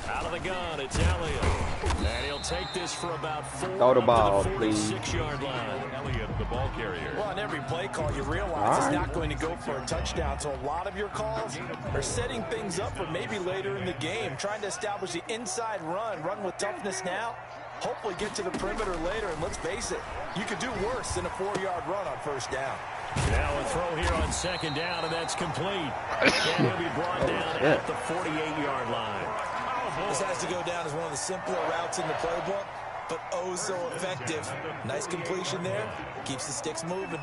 Out of the gun, it's Elliott. And he'll take this for about 4 Throw the up ball, to the please. 46-yard line. Elliott, the ball carrier. Well, on every play call, you realize it's not going to go for a touchdown. So a lot of your calls are setting things up for maybe later in the game, trying to establish the inside run with toughness now, hopefully get to the perimeter later. And let's face it, you could do worse than a 4-yard run on first down. Now a throw here on second down, and that's complete. And he'll be brought down at the 48-yard line. This has to go down as one of the simpler routes in the playbook, but oh so effective. Nice completion there. Keeps the sticks moving.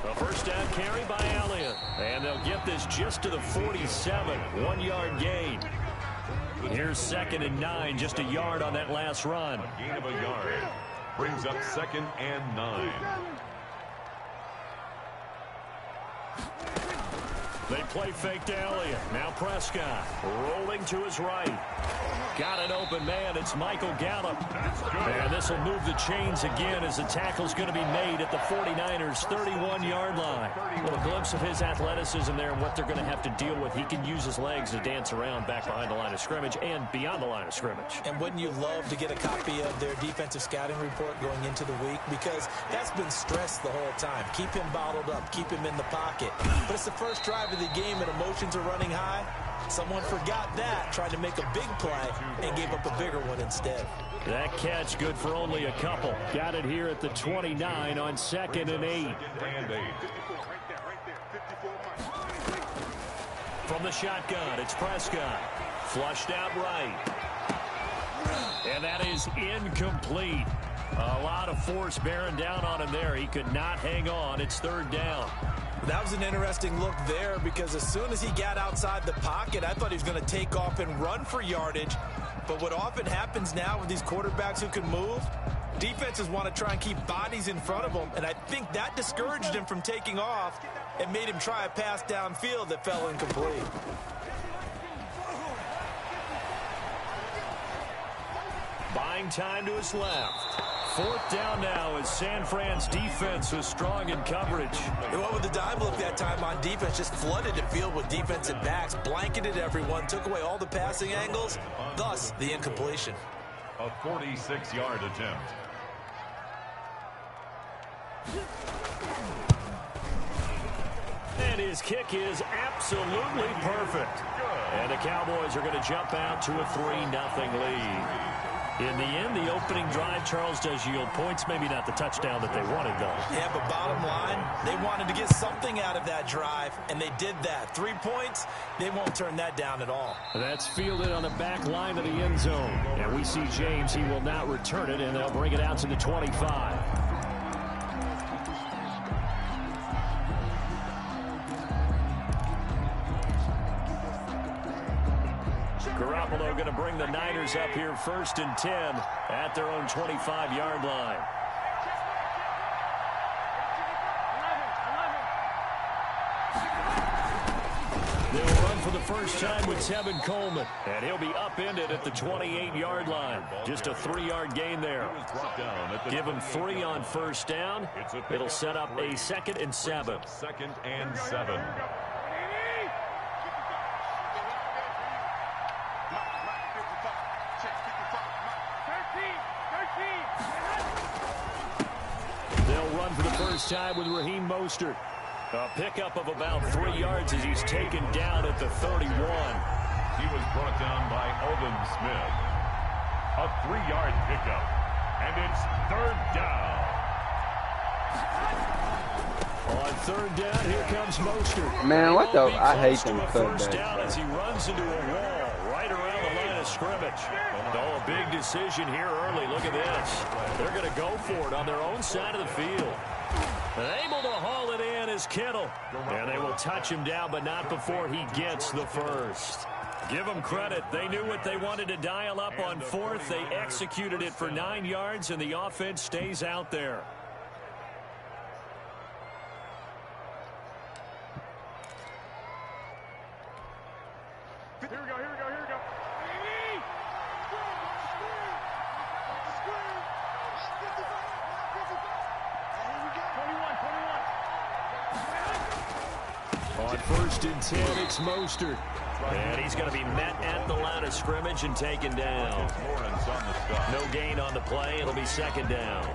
A first down carry by Elliott. And they'll get this just to the 47. 1-yard gain. Here's 2nd and 9, just a yard on that last run. A gain of a yard. Brings up 2nd and 9. They play fake to Elliott. Now Prescott rolling to his right. Got an open man. It's Michael Gallup. And this will move the chains again as the tackle's going to be made at the 49ers' 31-yard line. A little glimpse of his athleticism there and what they're going to have to deal with. He can use his legs to dance around back behind the line of scrimmage and beyond the line of scrimmage. And wouldn't you love to get a copy of their defensive scouting report going into the week? Because that's been stressed the whole time. Keep him bottled up. Keep him in the pocket. But it's the first drive of the game and emotions are running high. Someone forgot that, tried to make a big play, and gave up a bigger one instead. That catch good for only a couple. Got it here at the 29 on 2nd and 8. From the shotgun, it's Prescott. Flushed out right. And that is incomplete. A lot of force bearing down on him there. He could not hang on. It's 3rd down. That was an interesting look there because as soon as he got outside the pocket, I thought he was going to take off and run for yardage. But what often happens now with these quarterbacks who can move, defenses want to try and keep bodies in front of them, and I think that discouraged him from taking off and made him try a pass downfield that fell incomplete. Buying time to his left. 4th down now as San Fran's defense was strong in coverage. They went with the dime look that time on defense, just flooded the field with defensive backs, blanketed everyone, took away all the passing angles, thus the incompletion. A 46-yard attempt. And his kick is absolutely perfect. And the Cowboys are going to jump out to a 3-0 lead. In the end, the opening drive, Charles, does yield points. Maybe not the touchdown that they wanted, though. Yeah, but bottom line, they wanted to get something out of that drive, and they did that. 3 points, they won't turn that down at all. That's fielded on the back line of the end zone. And we see James. He will not return it, and they'll bring it out to the 25. Garoppolo going to bring the Niners up here 1st and 10 at their own 25-yard line. They'll run for the first time with Tevin Coleman, and he'll be upended at the 28-yard line. Just a 3-yard gain there. Give him 3 on 1st down. It'll set up a 2nd and 7. 2nd and 7. They'll run for the first time with Raheem Mostert. A pickup of about 3 yards as he's taken down at the 31. He was brought down by Alden Smith. A 3-yard pickup. And it's 3rd down. On 3rd down, here comes Mostert. Man, what the? I hate them first down cutbacks. as he runs into a wall right around the line of scrimmage. Oh, a big decision here early. Look at this. They're going to go for it on their own side of the field. Able to haul it in is Kittle. And they will touch him down, but not before he gets the first. Give them credit. They knew what they wanted to dial up on 4th. They executed it for 9 yards, and the offense stays out there. Here we go, here we go, here we go. On 1st and 10, it's Mostert. And he's going to be met at the line of scrimmage and taken down. No gain on the play. It'll be 2nd down.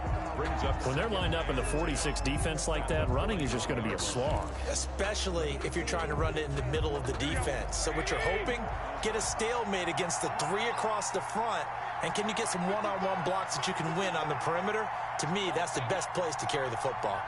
When they're lined up in the 46 defense like that, running is just going to be a slog. Especially if you're trying to run it in the middle of the defense. So what you're hoping, get a stalemate against the 3 across the front. And can you get some one-on-one blocks that you can win on the perimeter? To me, that's the best place to carry the football.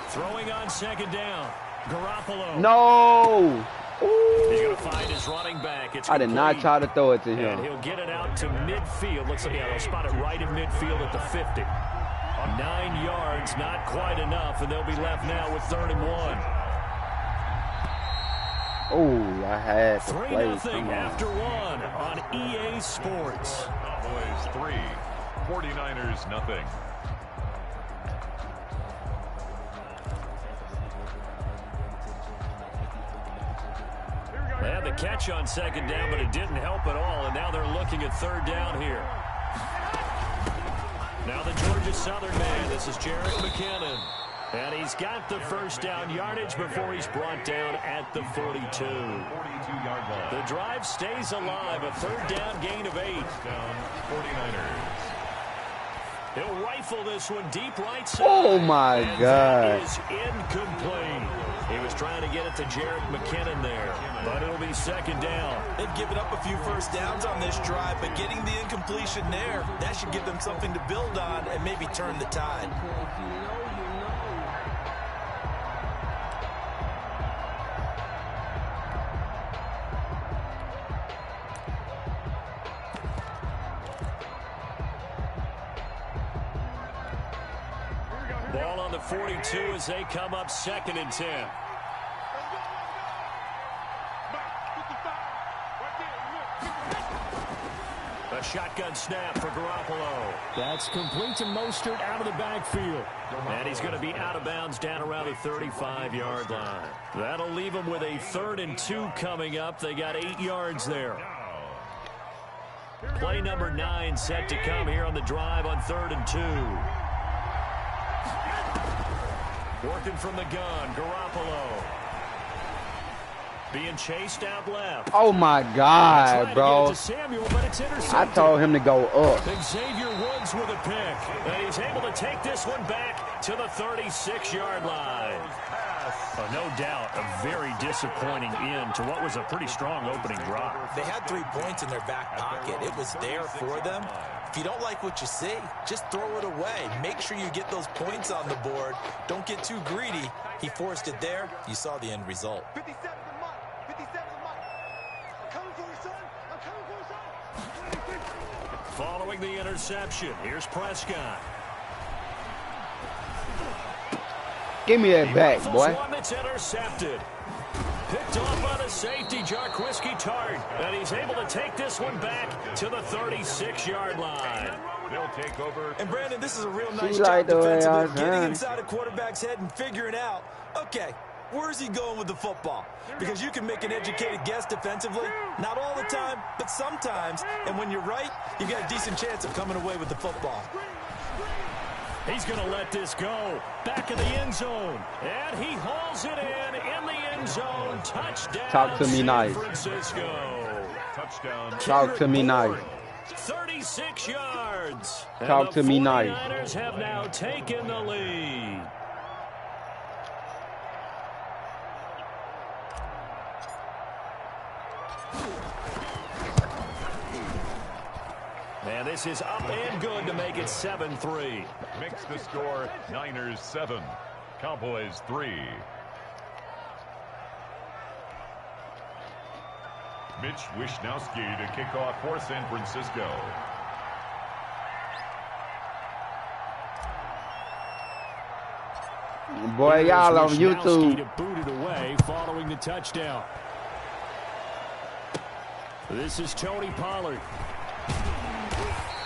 Throwing on 2nd down. Garoppolo. No! Ooh. He's going to find his running back. It's I did not try to throw it to and him. he'll get it out to midfield. Looks like they'll spot it right in midfield at the 50. 9 yards, not quite enough, and they'll be left now with 3rd and 1. Oh, I had to play. 3-0 after 1 on EA Sports. Cowboys 3, 49ers nothing. catch on second down, but it didn't help at all, and now they're looking at third down here. Now the Georgia Southern man. This is Jerick McKinnon. And he's got the first down yardage before he's brought down at the 42. 42-yard line. The drive stays alive. A third down gain of 8. Down 49ers. He'll rifle this one deep right side. Oh, my and God. That is incomplete. He was trying to get it to Jerick McKinnon there, but it'll be second down. They've given up a few first downs on this drive, but getting the incompletion there, that should give them something to build on and maybe turn the tide. Ball on the 42 as they come up 2nd and 10. A shotgun snap for Garoppolo. That's complete to Mostert out of the backfield. And he's going to be out of bounds down around the 35-yard line. That'll leave him with a 3rd and 2 coming up. They got 8 yards there. Play number 9 set to come here on the drive on 3rd and 2. Working from the gun, Garoppolo. Being chased out left. Oh, my God, bro. Samuel, but it's I told him to go up. Xavier Woods with a pick. And he's able to take this one back to the 36-yard line. No doubt a very disappointing end to what was a pretty strong opening drive. They had 3 points in their back pocket. It was there for them. If you don't like what you see, just throw it away. Make sure you get those points on the board. Don't get too greedy. He forced it there. You saw the end result. 57 to Mike. 57 to Mike. I'm coming for you, son. I'm coming for you, son. Following the interception, here's Prescott. Give me that back, boy. One that's intercepted. Picked off by the safety, Jarquiski Tart. And he's able to take this one back to the 36-yard line. They'll take over. And, Brandon, this is a real nice like job the way defensively I of getting run. inside a quarterback's head and figuring out, okay, where's he going with the football? Because you can make an educated guess defensively. Not all the time, but sometimes. And when you're right, you got a decent chance of coming away with the football. He's going to let this go. Back in the end zone. And he hauls it in the end zone. Touchdown, Talk to me San nice. Francisco. Touchdown. Talk to me nice. 36 yards. Talk to me nice. The 49ers have now taken the lead. And this is up and good to make it 7-3. Makes the score Niners 7, Cowboys 3. Mitch Wishnowski to kick off for San Francisco. Boy, y'all on Wishnowski YouTube. to boot it away following the touchdown. This is Tony Pollard.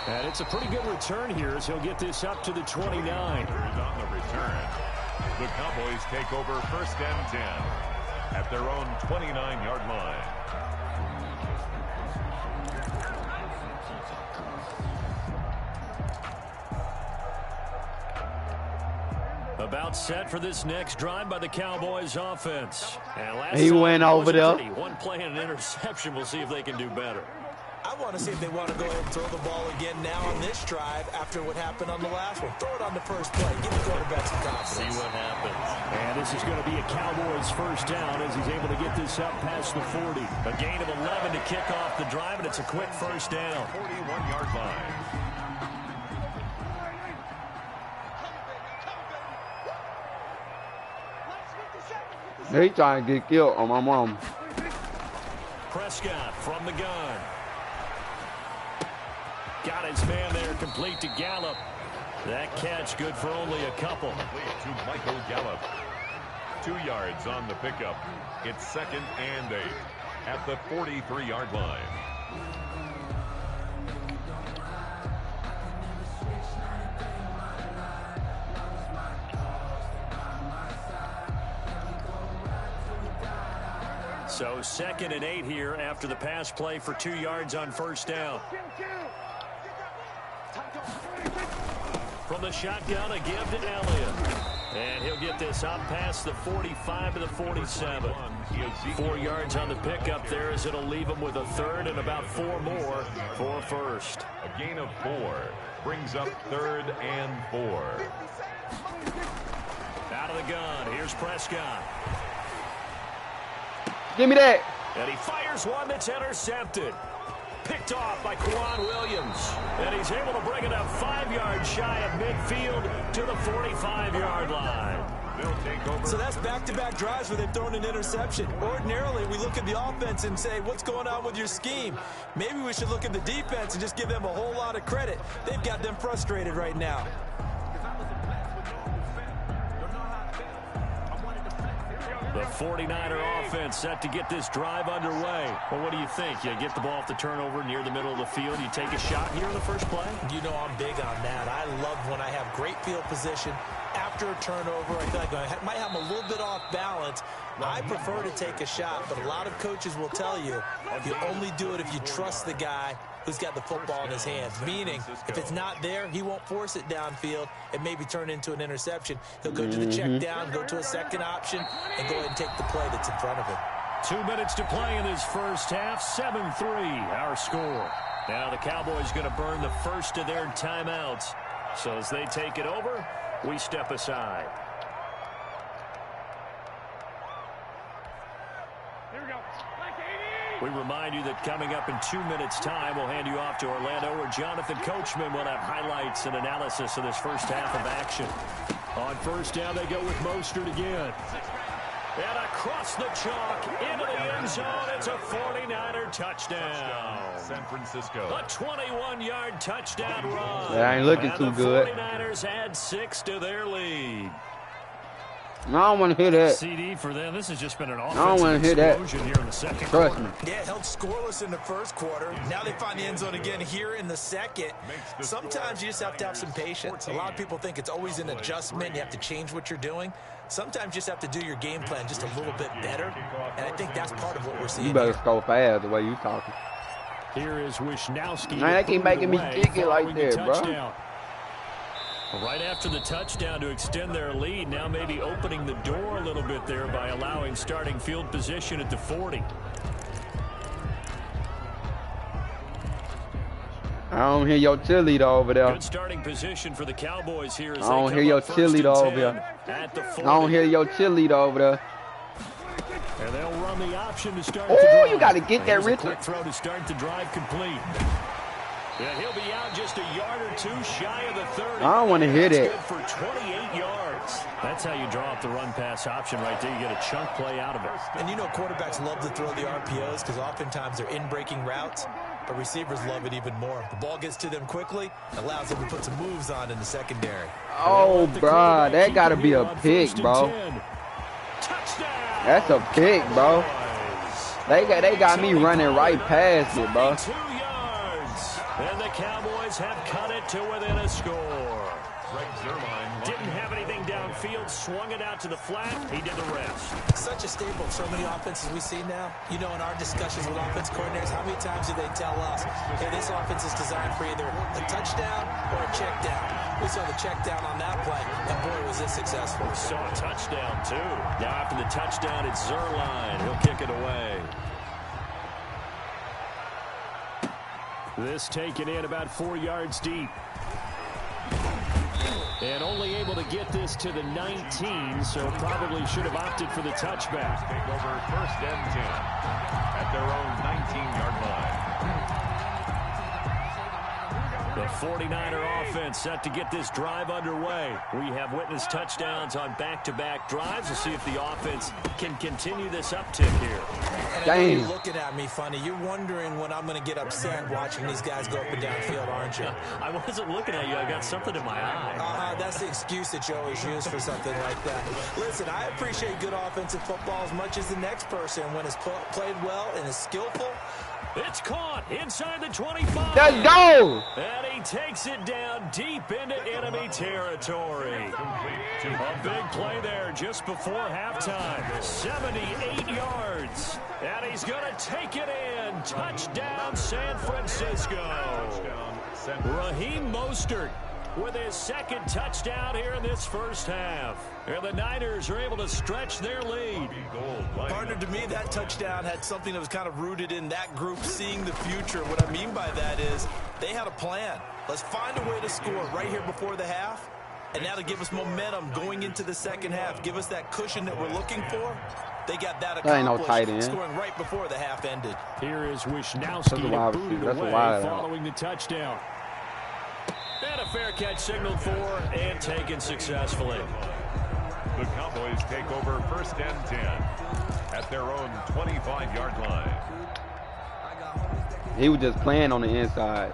And it's a pretty good return here as he'll get this up to the 29. On the return, the Cowboys take over 1st and 10 at their own 29-yard line. About set for this next drive by the Cowboys offense. And last He time went it over wasn't there. pretty. One play and an interception. We'll see if they can do better. I want to see if they want to go ahead and throw the ball again now on this drive after what happened on the last one. Throw it on the first play. Give the quarterback some confidence. See what happens. And this is going to be a Cowboys first down as he's able to get this up past the 40. A gain of 11 to kick off the drive, and it's a quick first down. 41-yard line. He trying to get killed on my mom. Prescott from the gun. Got his man there, complete to Gallup. That catch good for only a couple. Complete to Michael Gallup. 2 yards on the pickup. It's 2nd and 8 at the 43-yard line. So 2nd and 8 here after the pass play for 2 yards on first down. From the shotgun, a give to Elliott. And he'll get this up past the 45 to the 47. 4 yards on the pickup there as it'll leave him with a 3rd and about 4 more for first. A gain of 4 brings up 3rd and 4. Out of the gun, here's Prescott. Give me that. And he fires one that's intercepted. Picked off by Quan Williams. And he's able to bring it up 5 yards shy of midfield to the 45-yard line. So that's back-to-back drives where they've thrown an interception. Ordinarily, we look at the offense and say, what's going on with your scheme? Maybe we should look at the defense and just give them a whole lot of credit. They've got them frustrated right now. The 49er offense set to get this drive underway. Well, what do you think? You get the ball off the turnover near the middle of the field. You take a shot here in the first play? You know I'm big on that. I love when I have great field position after a turnover. I feel like I might have them a little bit off balance. I prefer to take a shot, but a lot of coaches will tell you only do it if you trust the guy who's got the football in his hands. Meaning, if it's not there, he won't force it downfield and maybe turn into an interception. He'll go to the check down, go to a second option, and go ahead and take the play that's in front of him. 2 minutes to play in this first half. 7-3 our score. Now the Cowboys going to burn the first of their timeouts. So as they take it over, we step aside. We remind you that coming up in 2 minutes' time, we'll hand you off to Orlando, where Jonathan Coachman will have highlights and analysis of this first half of action. On first down, they go with Mostert again. And across the chalk, into the end zone, it's a 49er touchdown. San Francisco. A 21-yard touchdown run. That ain't looking too good. The 49ers add 6 to their lead. I don't want to hear that. CD for them. This has just been an I don't want offensive to hear that. explosion here in the second Trust quarter. me. Yeah, held scoreless in the first quarter. Now they find the end zone again here in the second. Sometimes you just have to have some patience. A lot of people think it's always an adjustment. You have to change what you're doing. Sometimes you just have to do your game plan just a little bit better. And I think that's part of what we're seeing. You better here. score fast the way you talking. Here is Wishnowski. Man, they keep making me jiggy like that, bro. Right after the touchdown to extend their lead, now maybe opening the door a little bit there by allowing starting field position at the 40. I don't hear your cheerleader over there. Good starting position for the Cowboys here. As I don't they hear come your up first and cheerleader over 10 there. at the 40. I don't hear your cheerleader over there. And they'll run the option to start Oh, the drive. you got to get that, Here's a Richard. quick throw to start the drive complete. Yeah, he'll be out just a yard or two shy of the 30. I don't want to hear That's that. good for 28 yards. That's how you draw up the run-pass option right there. You get a chunk play out of it. And you know quarterbacks love to throw the RPOs because oftentimes they're in-breaking routes, but receivers love it even more. The ball gets to them quickly, allows them to put some moves on in the secondary. Oh, bro, that got to be a pick, bro. Touchdown! That's a pick, bro. They got me running right past it, bro. 2 yards. And the Cowboys have cut it to within a score. Didn't have anything downfield, swung it out to the flat. He did the rest. Such a staple of so many offenses we see now. You know, in our discussions with offense coordinators, how many times do they tell us, hey, this offense is designed for either a touchdown or a check down? We saw the check down on that play, and boy, was it successful. We saw a touchdown, too. Now after the touchdown, it's Zerline. He'll kick it away. This taken in about 4 yards deep. And only able to get this to the 19, so probably should have opted for the touchback. Take over first and 10 at their own 19-yard line. The 49er offense set to get this drive underway. We have witnessed touchdowns on back-to-back drives. We'll see if the offense can continue this uptick here. And I know you're looking at me funny. You're wondering when I'm going to get upset watching these guys go up and down field, aren't you? I wasn't looking at you. I got something in my eye. That's the excuse that you always use for something like that. Listen, I appreciate good offensive football as much as the next person when it's played well and is skillful. It's caught inside the 25. Let's go! And he takes it down deep into enemy territory. A big play there just before halftime. 78 yards. And he's going to take it in. Touchdown, San Francisco. Raheem Mostert with his second touchdown here in this first half. And the Niners are able to stretch their lead. Partner, to me, that touchdown had something that was kind of rooted in that group seeing the future. What I mean by that is they had a plan. Let's find a way to score right here before the half. And that'll give us momentum going into the second half. Give us that cushion that we're looking for. They got that accomplished, That ain't no tight end. Scoring right before the half ended. Here is Wisnowski to boot it away following the touchdown. And a fair catch signaled for and taken successfully. The Cowboys take over 1st and 10 at their own 25-yard line. He was just playing on the inside.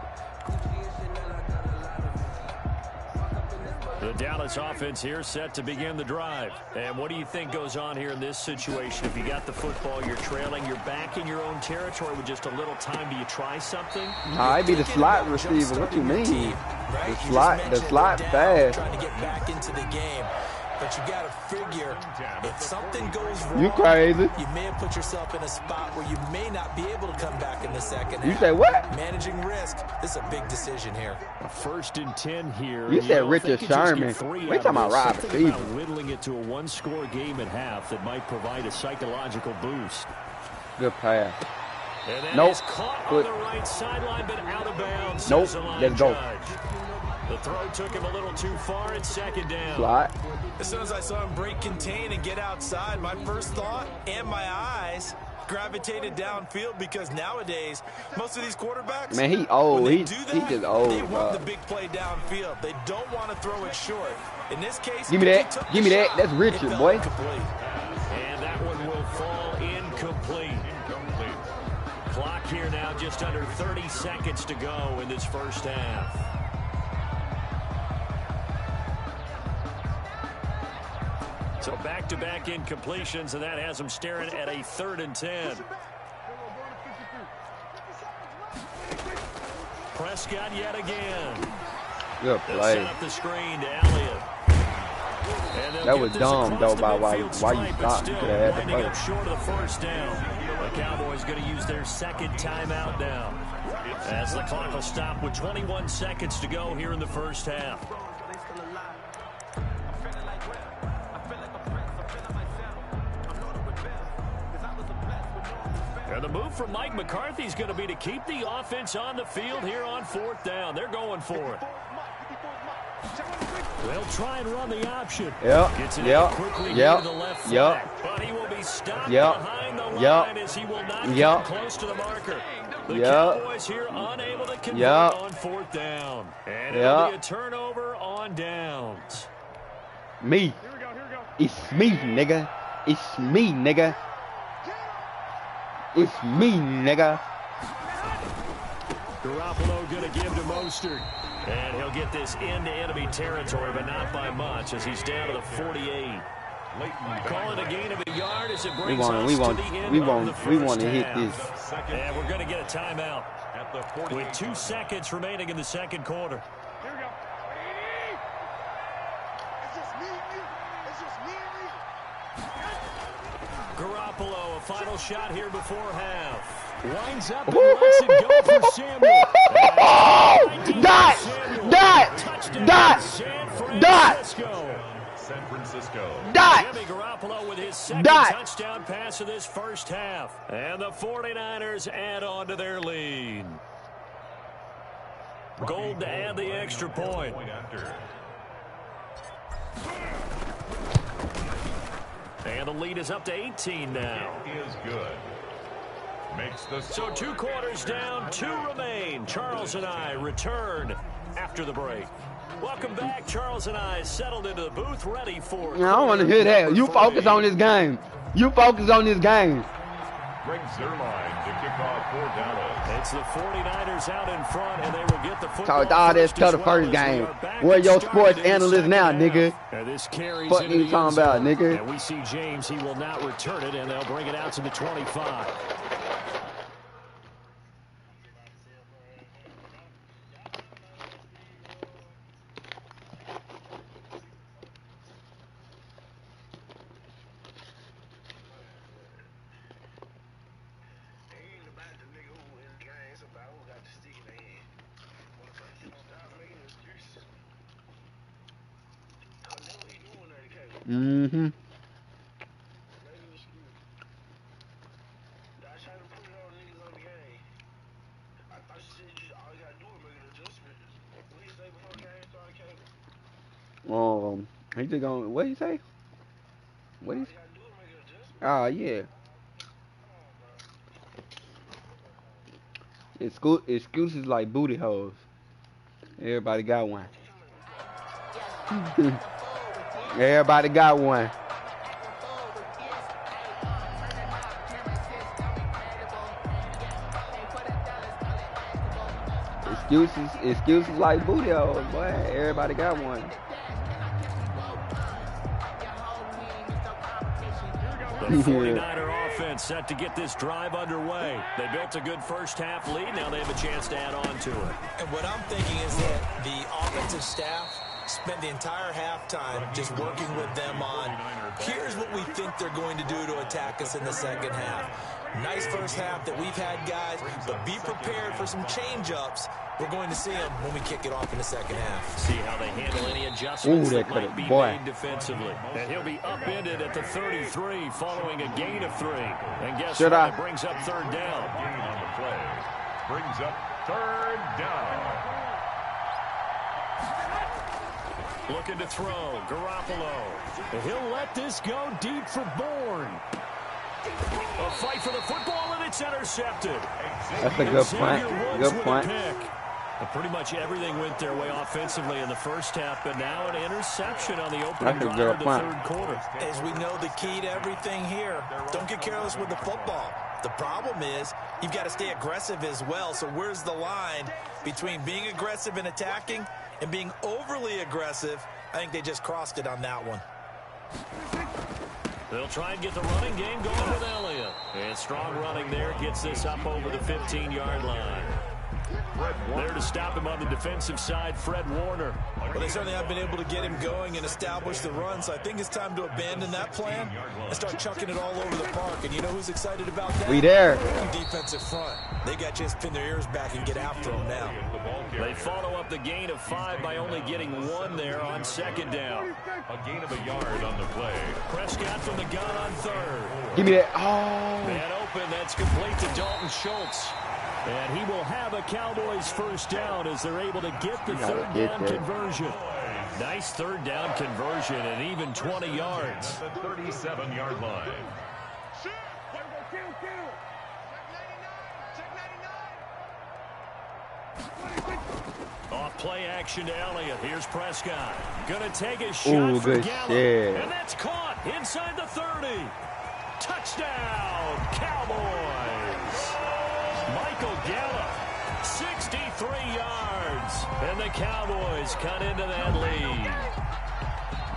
The Dallas offense here set to begin the drive. And what do you think goes on here in this situation? If you got the football, you're trailing, you're back in your own territory with just a little time. Do you try something? I'd be the slot receiver. What you mean? The slot fast. Trying to get back into the game. But you got to figure, if something goes wrong, You crazy. you may have put yourself in a spot where you may not be able to come back in the second half. You say what? Managing risk. This is a big decision here. 1st and 10 here. You said know, Richard if they could just Sherman. get 3 We out talking of about this, Rob something about Stevens. whittling it to a one-score game at half that might provide a psychological boost. Good pass. And that Nope. is caught Good. on the right sideline, but out of bounds. Nope. says the line Let's go. judge. The throw took him a little too far. It's 2nd down. Slot. As soon as I saw him break contain and get outside, my first thought and my eyes gravitated downfield, because nowadays most of these quarterbacks, Man, he when old. they He do that, just old, they want bro. the big play downfield. They don't want to throw it short. In this case, Give me he that. took Give the me that. shot. That's It Richard, fell boy. incomplete. And that one will fall incomplete. Clock here now just under 30 seconds to go in this first half. So back-to-back incompletions, and that has them staring at a 3rd and 10. Prescott yet again. Good They'll play. set up the screen to Elliott. And they'll That get was this dumb, across though, the by why midfield you stripe, but stopped. still You could have had the winding up play. short of the 1st down. The Cowboys going to use their 2nd timeout now, as the clock will stop with 21 seconds to go here in the first half. And the move from Mike McCarthy is going to be to keep the offense on the field here on 4th down. They're going for it. They'll try and run the option. Gets it out quickly here to the left flank. But he will be stopped behind the line as he will not get close to the marker. The Cowboys here unable to convert on 4th down. And it'll be a turnover on downs. Me. It's me, nigga. It's me, nigga. It's me, nigga. Garoppolo going to give to Mostert. And he'll get this into enemy territory, but not by much, as he's down to the 48. Call it a gain of a yard as it brings us to the end of the first half. And we're going to get a timeout with 2 seconds remaining in the second quarter. Here we go. It's just me and you. It's just me and you. Garoppolo, a final shot here before half. Winds up and lets it go for Samuel. Dot! San Francisco. Jimmy Garoppolo with his second touchdown pass of this first half. And the 49ers add on to their lead. Gold to add the extra point. And the lead is up to 18 now. Is good. Makes the So 2 quarters down, 2 remain. Charles and I return after the break. Welcome back. Charles and I settled into the booth, ready for... I don't want to hear that. You focus on this game. You focus on this game. Greg Zerline to kick off for Dallas. It's the 49ers out in front, and they will get the football. Talk all this till the first game. Where your sports analyst now, nigga? This carries Fuck into you the talking end about, zone. nigga? And we see James. He will not return it, and they'll bring it out to the 25. Mm-hmm. He just gonna, what he say? What he say? Ah, yeah. Excuses like booty holes. Everybody got one. Everybody got one. Excuses like booty holes, boy. Everybody got one. The 49er offense set to get this drive underway. They built a good first half lead. Now they have a chance to add on to it. And what I'm thinking is that the offensive staff spent the entire halftime just working with them on, here's what we think they're going to do to attack us in the second half. Nice first half that we've had, guys, but be prepared for some change-ups. We're going to see them when we kick it off in the second half. See how they handle any adjustments that might be made defensively. And he'll be upended at the 33 following a gain of 3. And guess what? It brings up third down. Gain on the play. Brings up third down. Looking to throw. Garoppolo. And he'll let this go deep for Bourne. A fight for the football, and it's intercepted. That's a good punt. Good punt. Pretty much everything went their way offensively in the first half, but now an interception on the opening drive of the third quarter. As we know, the key to everything here, don't get careless with the football. The problem is you've got to stay aggressive as well. So where's the line between being aggressive and attacking and being overly aggressive? I think they just crossed it on that one. They'll try and get the running game going with Elliott. And strong running there gets this up over the 15-yard line. There to stop him on the defensive side, Fred Warner. Well, they certainly have been able to get him going and establish the run, so I think it's time to abandon that plan and start chucking it all over the park. And you know who's excited about that? We there. Defensive front. They got just pin their ears back and get after him now. They follow up the gain of 5 by only getting 1 there on second down. A gain of a yard on the play. Prescott from the gun on third. Give me that. Oh. Man open. That's complete to Dalton Schultz. And he will have a Cowboys first down as they're able to get the third down conversion. Nice third down conversion and even 20 yards. The 37-yard line. Off play action to Elliott. Here's Prescott. Gonna take a shot for Gallup. Shit. And that's caught inside the 30. Touchdown, Cowboys. Michael Gallup, 63 yards. And the Cowboys cut into that lead.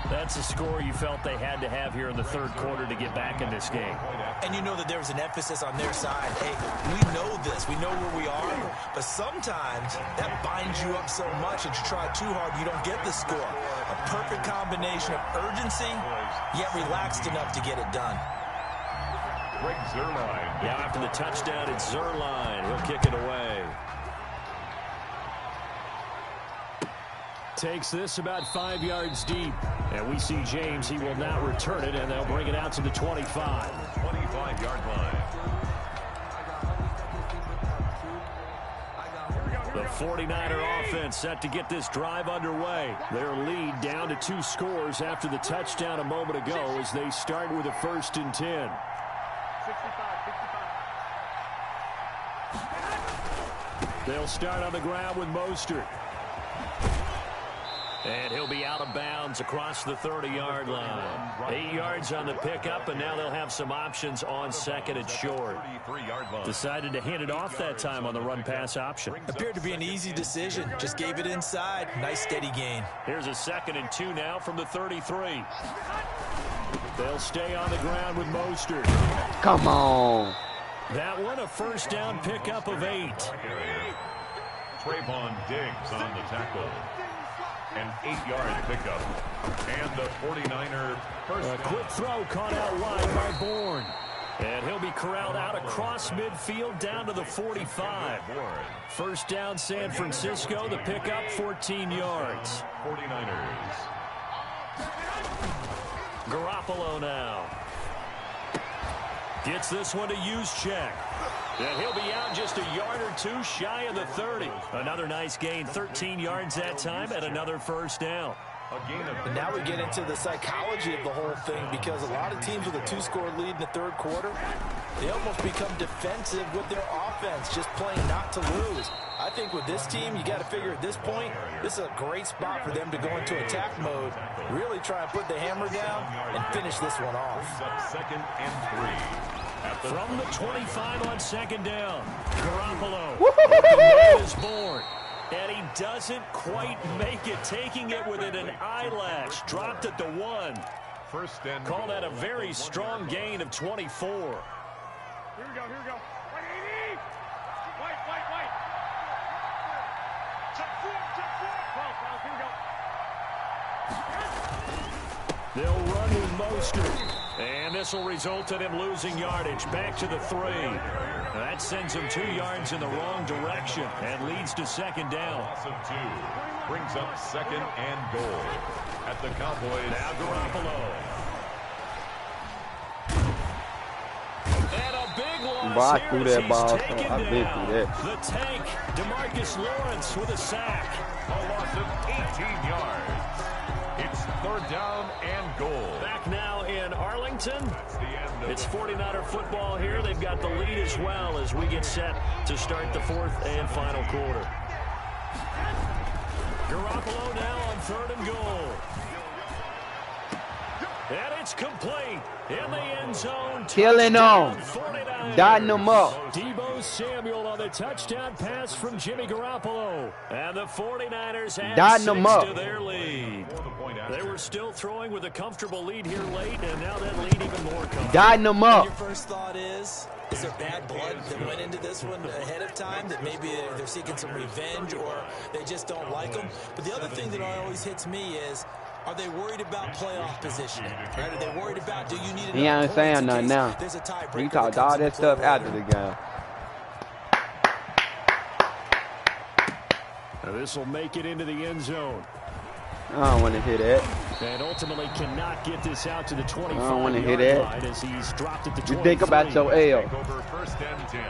That's a score you felt they had to have here in the third quarter to get back in this game. And you know that there was an emphasis on their side. Hey, we know this. We know where we are. But sometimes that binds you up so much that you try too hard, you don't get the score. A perfect combination of urgency, yet relaxed enough to get it done. Greg Zuerlein. Now after the touchdown, it's Zuerlein. He'll kick it away. Takes this about 5 yards deep. And we see James. He will not return it, and they'll bring it out to the 25. 25-yard line. The 49er offense set to get this drive underway. Their lead down to 2 scores after the touchdown a moment ago as they start with a 1st and 10. They'll start on the ground with Mostert. And he'll be out of bounds across the 30-yard line. 8 yards on the pickup, and now they'll have some options on second and short. Decided to hand it off that time on the run-pass option. Appeared to be an easy decision. Just gave it inside. Nice steady gain. Here's a 2nd and 2 now from the 33. They'll stay on the ground with Mostert. Come on. That one, a 1st down pickup of 8. Trayvon Diggs on the tackle. An 8-yard pickup. And the 49er first down. A quick throw caught out wide by Bourne. And he'll be corralled out across midfield down to the 45. 1st down San Francisco. The pickup 14 yards. 49ers. Garoppolo now. Gets this one to use check. And he'll be out just a yard or two shy of the 30. Another nice gain, 13 yards that time, and another first down. And now we get into the psychology of the whole thing, because a lot of teams with a 2-score lead in the third quarter, they almost become defensive with their offense, just playing not to lose. I think with this team, you got to figure at this point, this is a great spot for them to go into attack mode, really try and put the hammer down and finish this one off. Second and 3. From the 25 on second down, Garoppolo. Open is born. And he doesn't quite make it, taking it within an eyelash. Dropped at the 1. First and Call that a very strong gain of 24. Here we go, here we go. White, 80! White. Check 4. 12, here we go. They'll run with Mostert. And this will result in him losing yardage. Back to the 3. That sends him 2 yards in the wrong direction and leads to second down. Loss of 2 brings up second and goal at the Cowboys. Now Garoppolo. And a big loss Bro, I here threw as that he's ball, so taken I've been down. through that. The tank, DeMarcus Lawrence with a sack. A loss of 18 yards. It's third down and goal. Back now in Arlington. That's the end of It's 49er football here. They've got the lead as well as we get set to start the fourth and final quarter. Garoppolo now on third and goal. And it's complete in the end zone. Killing Touchdown, them. 49ers. Dotting them up. Deebo Samuel on the touchdown pass from Jimmy Garoppolo. And the 49ers add Dotting them 6 up. to their lead. For the point They after. were still throwing with a comfortable lead here late, and now that lead even more comfortable. Dotting them Your up. first thought is there bad blood that went into this one ahead of time, that maybe they're seeking some revenge or they just don't like them? But the other thing that always hits me is, are they worried about playoff positioning? Right? Are they worried about, do you need He ain't saying nothing now. There's a tiebreaker. He talked all that stuff after the game. Now this will make it into the end zone. I don't want to hear that. And ultimately cannot get this out to the 25 I don't wanna hear yard that. line as he's dropped it to 23. You think about your L. Take over first and 10.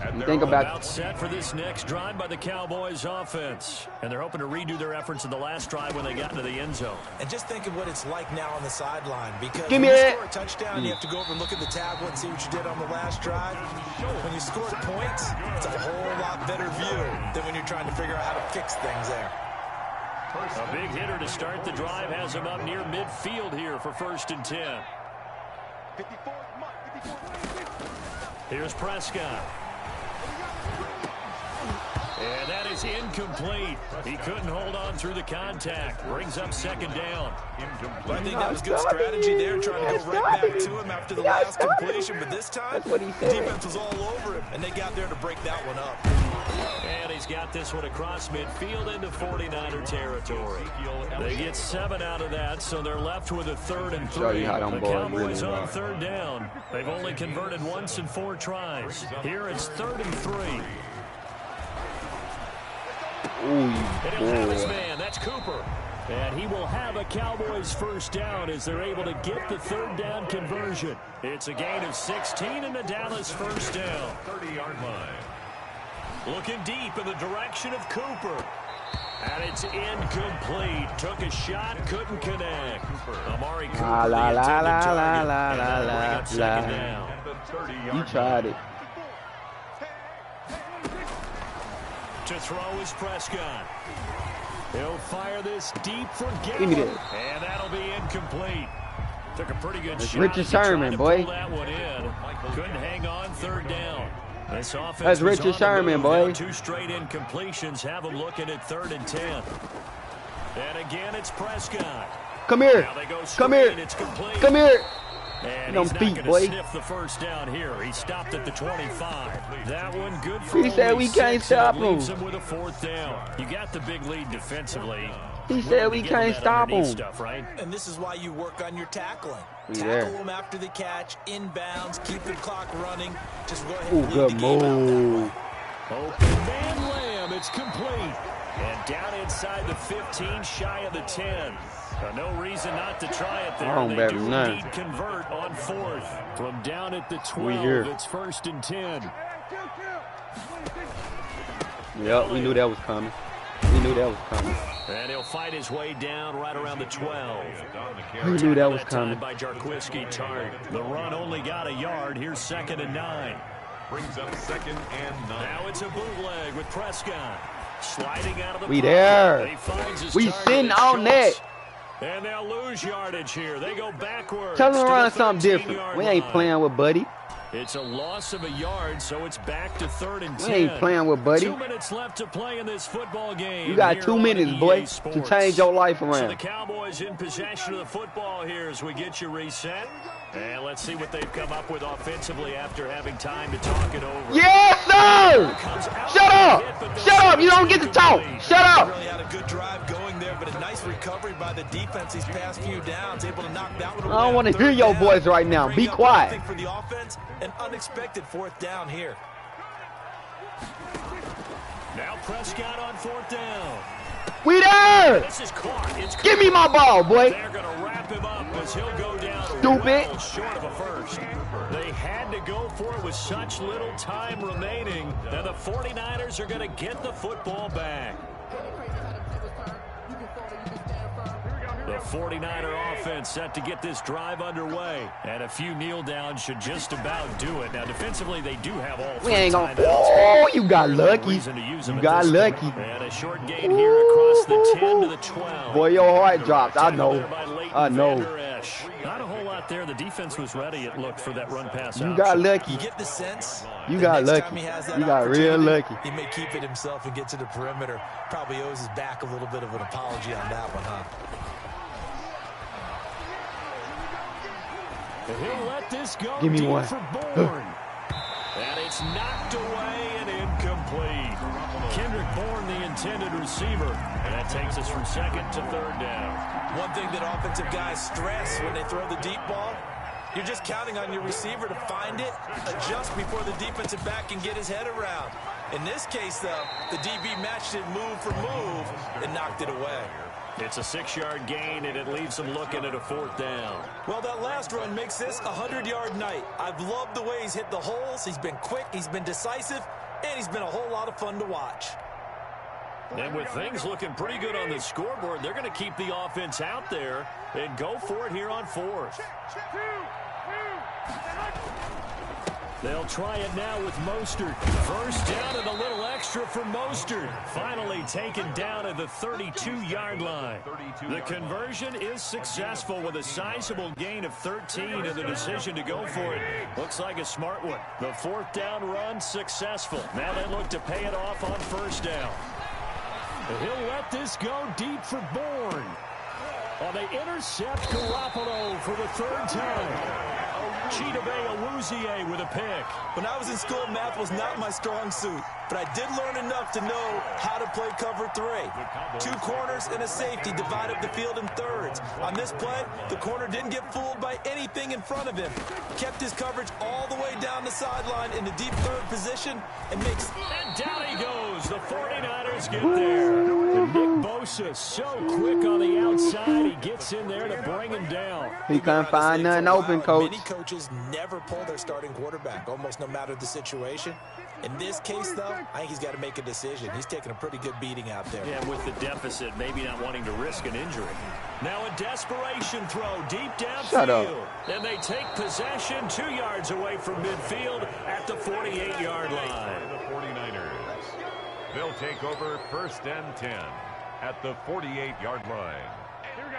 At You their think own about Set for this next drive by the Cowboys offense. And they're hoping to redo their efforts in the last drive when they got into the end zone. And just think of what it's like now on the sideline, because Give when me you that. score a touchdown, you have to go over and look at the tablet and see what you did on the last drive. When you score points, it's a whole lot better view than when you're trying to figure out how to fix things there. A big hitter to start the drive has him up near midfield here for first and 10. 54, Mike, 54. Here's Prescott. And that is incomplete. He couldn't hold on through the contact. Brings up second down. But I think that was good strategy there, trying to go right back to him after the last completion. But this time, That's what he the said. defense was all over him, and they got there to break that one up. And he's got this one across midfield into 49er territory. They get 7 out of that, so they're left with a third and 3. Show you how them The boys Cowboys really on are. third down. They've only converted once in 4 tries. Here it's 3rd and 3. Ooh, And he'll have his boy. man. That's Cooper. And he will have a Cowboys first down as they're able to get the third down conversion. It's a gain of 16 and the Dallas first down. 30-yard line. Looking deep in the direction of Cooper. And it's incomplete. Took a shot, couldn't connect. Amari Cooper, La, la, the la, intended la, target. la, And la, that'll bring la, up second la. down. At the 30-yard He line. tried it. To throw is Prescott. He'll fire this deep for Give me Gillen. that. And that'll be incomplete. Took a pretty good That's shot. Richard He tried Sherman, to boy. pull that one in. Couldn't hang on third down. This offense That's was Richard on the Sherman, move. boy. Now 2 straight incompletions have them looking at 3rd and 10. And again, it's Prescott. Come here. Now they go Come here. screen, it's complete. Come here. And Them he's not feet, going boy. to sniff the first down here. He stopped at the 25. That one good for He said only we can't 6, and stop it leaves him. him with a 4th down. You got the big lead defensively. He said we Give him can't that stop underneath him. Stuff, right? And this is why you work on your tackling. Yeah. Tackle them after the catch, inbounds, keep the clock running. Just go ahead Ooh, and lead good the game out that move. way. Open man Lamb. It's complete. And down inside the 15, shy of the 10. No reason not to try it there. Oh, They do indeed convert on 4th. From down at the 12, it's 1st and 10. Yep, we knew that was coming. We knew that was coming. And he'll fight his way down right around the 12. We knew that was coming. By Jarquiski Tart. The run only got a yard. Here's 2nd and 9. Brings up 2nd and 9. Now it's a bootleg with Prescott. Sliding out of the We pocket. there. We sitting on that. And they'll lose yardage here. They go backwards. Tell them to run something different. We ain't playing with Buddy. It's a loss of a yard, so it's back to 3rd and 10. We ain't playing with Buddy. 2 minutes left to play in this football game. You got 2 minutes, boy, to change your life So around. the Cowboys in possession of the football here as we get you reset. And let's see what they've come up with offensively after having time to talk it over. Yes, sir! Shut up! Shut up! You don't get to talk! Shut up! Really had a good drive going there, but a nice recovery by the defense these past few downs, able to knock that one away. I don't want to hear your voice right now. Be quiet. For the offense, an unexpected 4th down here. Now Prescott on 4th down. We there! This is caught. It's Give me my ball, boy. They're going to wrap him up as he'll go down. Stupid. Well short of a first. They had to go for it with such little time remaining. Now the 49ers are going to get the football back. The 49er offense set to get this drive underway. And a few kneel downs should just about do it. Now, defensively, they do have all We ain't gonna. timeouts. Oh, you got lucky. You got lucky. And a short gain here across the 10 to the 12. Boy, your heart dropped. I know. I know. Not a whole lot there. The defense was ready, it looked, for that run pass. You got lucky. You get the sense. You got lucky. You got real lucky. He may keep it himself and get to the perimeter. Probably owes his back a little bit of an apology on that one, huh? He'll let this go. Give me deep one. For Bourne. And it's knocked away and incomplete. Kendrick Bourne, the intended receiver. And that takes us from 2nd to 3rd down. One thing that offensive guys stress when they throw the deep ball, you're just counting on your receiver to find it, adjust before the defensive back can get his head around. In this case, though, the DB matched it move for move and knocked it away. It's a 6-yard gain, and it leaves them looking at a 4th down. Well, that last run makes this a 100-yard night. I've loved the way he's hit the holes. He's been quick, he's been decisive, and he's been a whole lot of fun to watch. And with things looking pretty good on the scoreboard, they're going to keep the offense out there and go for it here on 4th. They'll try it now with Mostert. First down and a little extra for Mostert. Finally taken down at the 32-yard line. The conversion is successful with a sizable gain of 13 and the decision to go for it. Looks like a smart one. The 4th down run successful. Now they look to pay it off on 1st down. He'll let this go deep for Bourne. They intercept Garoppolo for the 3rd time. Chidobe Awuzie with a pick. When I was in school, math was not my strong suit, but I did learn enough to know how to play cover 3. 2 corners and a safety divide up the field in thirds. On this play, the corner didn't get fooled by anything in front of him. Kept his coverage all the way down the sideline in the deep 3rd position and makes... And down he goes. The 49ers get there. And Nick Bosa so quick on the outside. He gets in there to bring him down. He couldn't find nothing open, coach. Many coaches never pull their starting quarterback, almost no matter the situation. In this case, though, I think he's got to make a decision. He's taking a pretty good beating out there. Yeah, with the deficit, maybe not wanting to risk an injury. Now a desperation throw deep downfield. Shut up. And they take possession 2 yards away from midfield at the 48-yard line. The 49ers. They'll take over 1st and 10 at the 48-yard line. Here we go.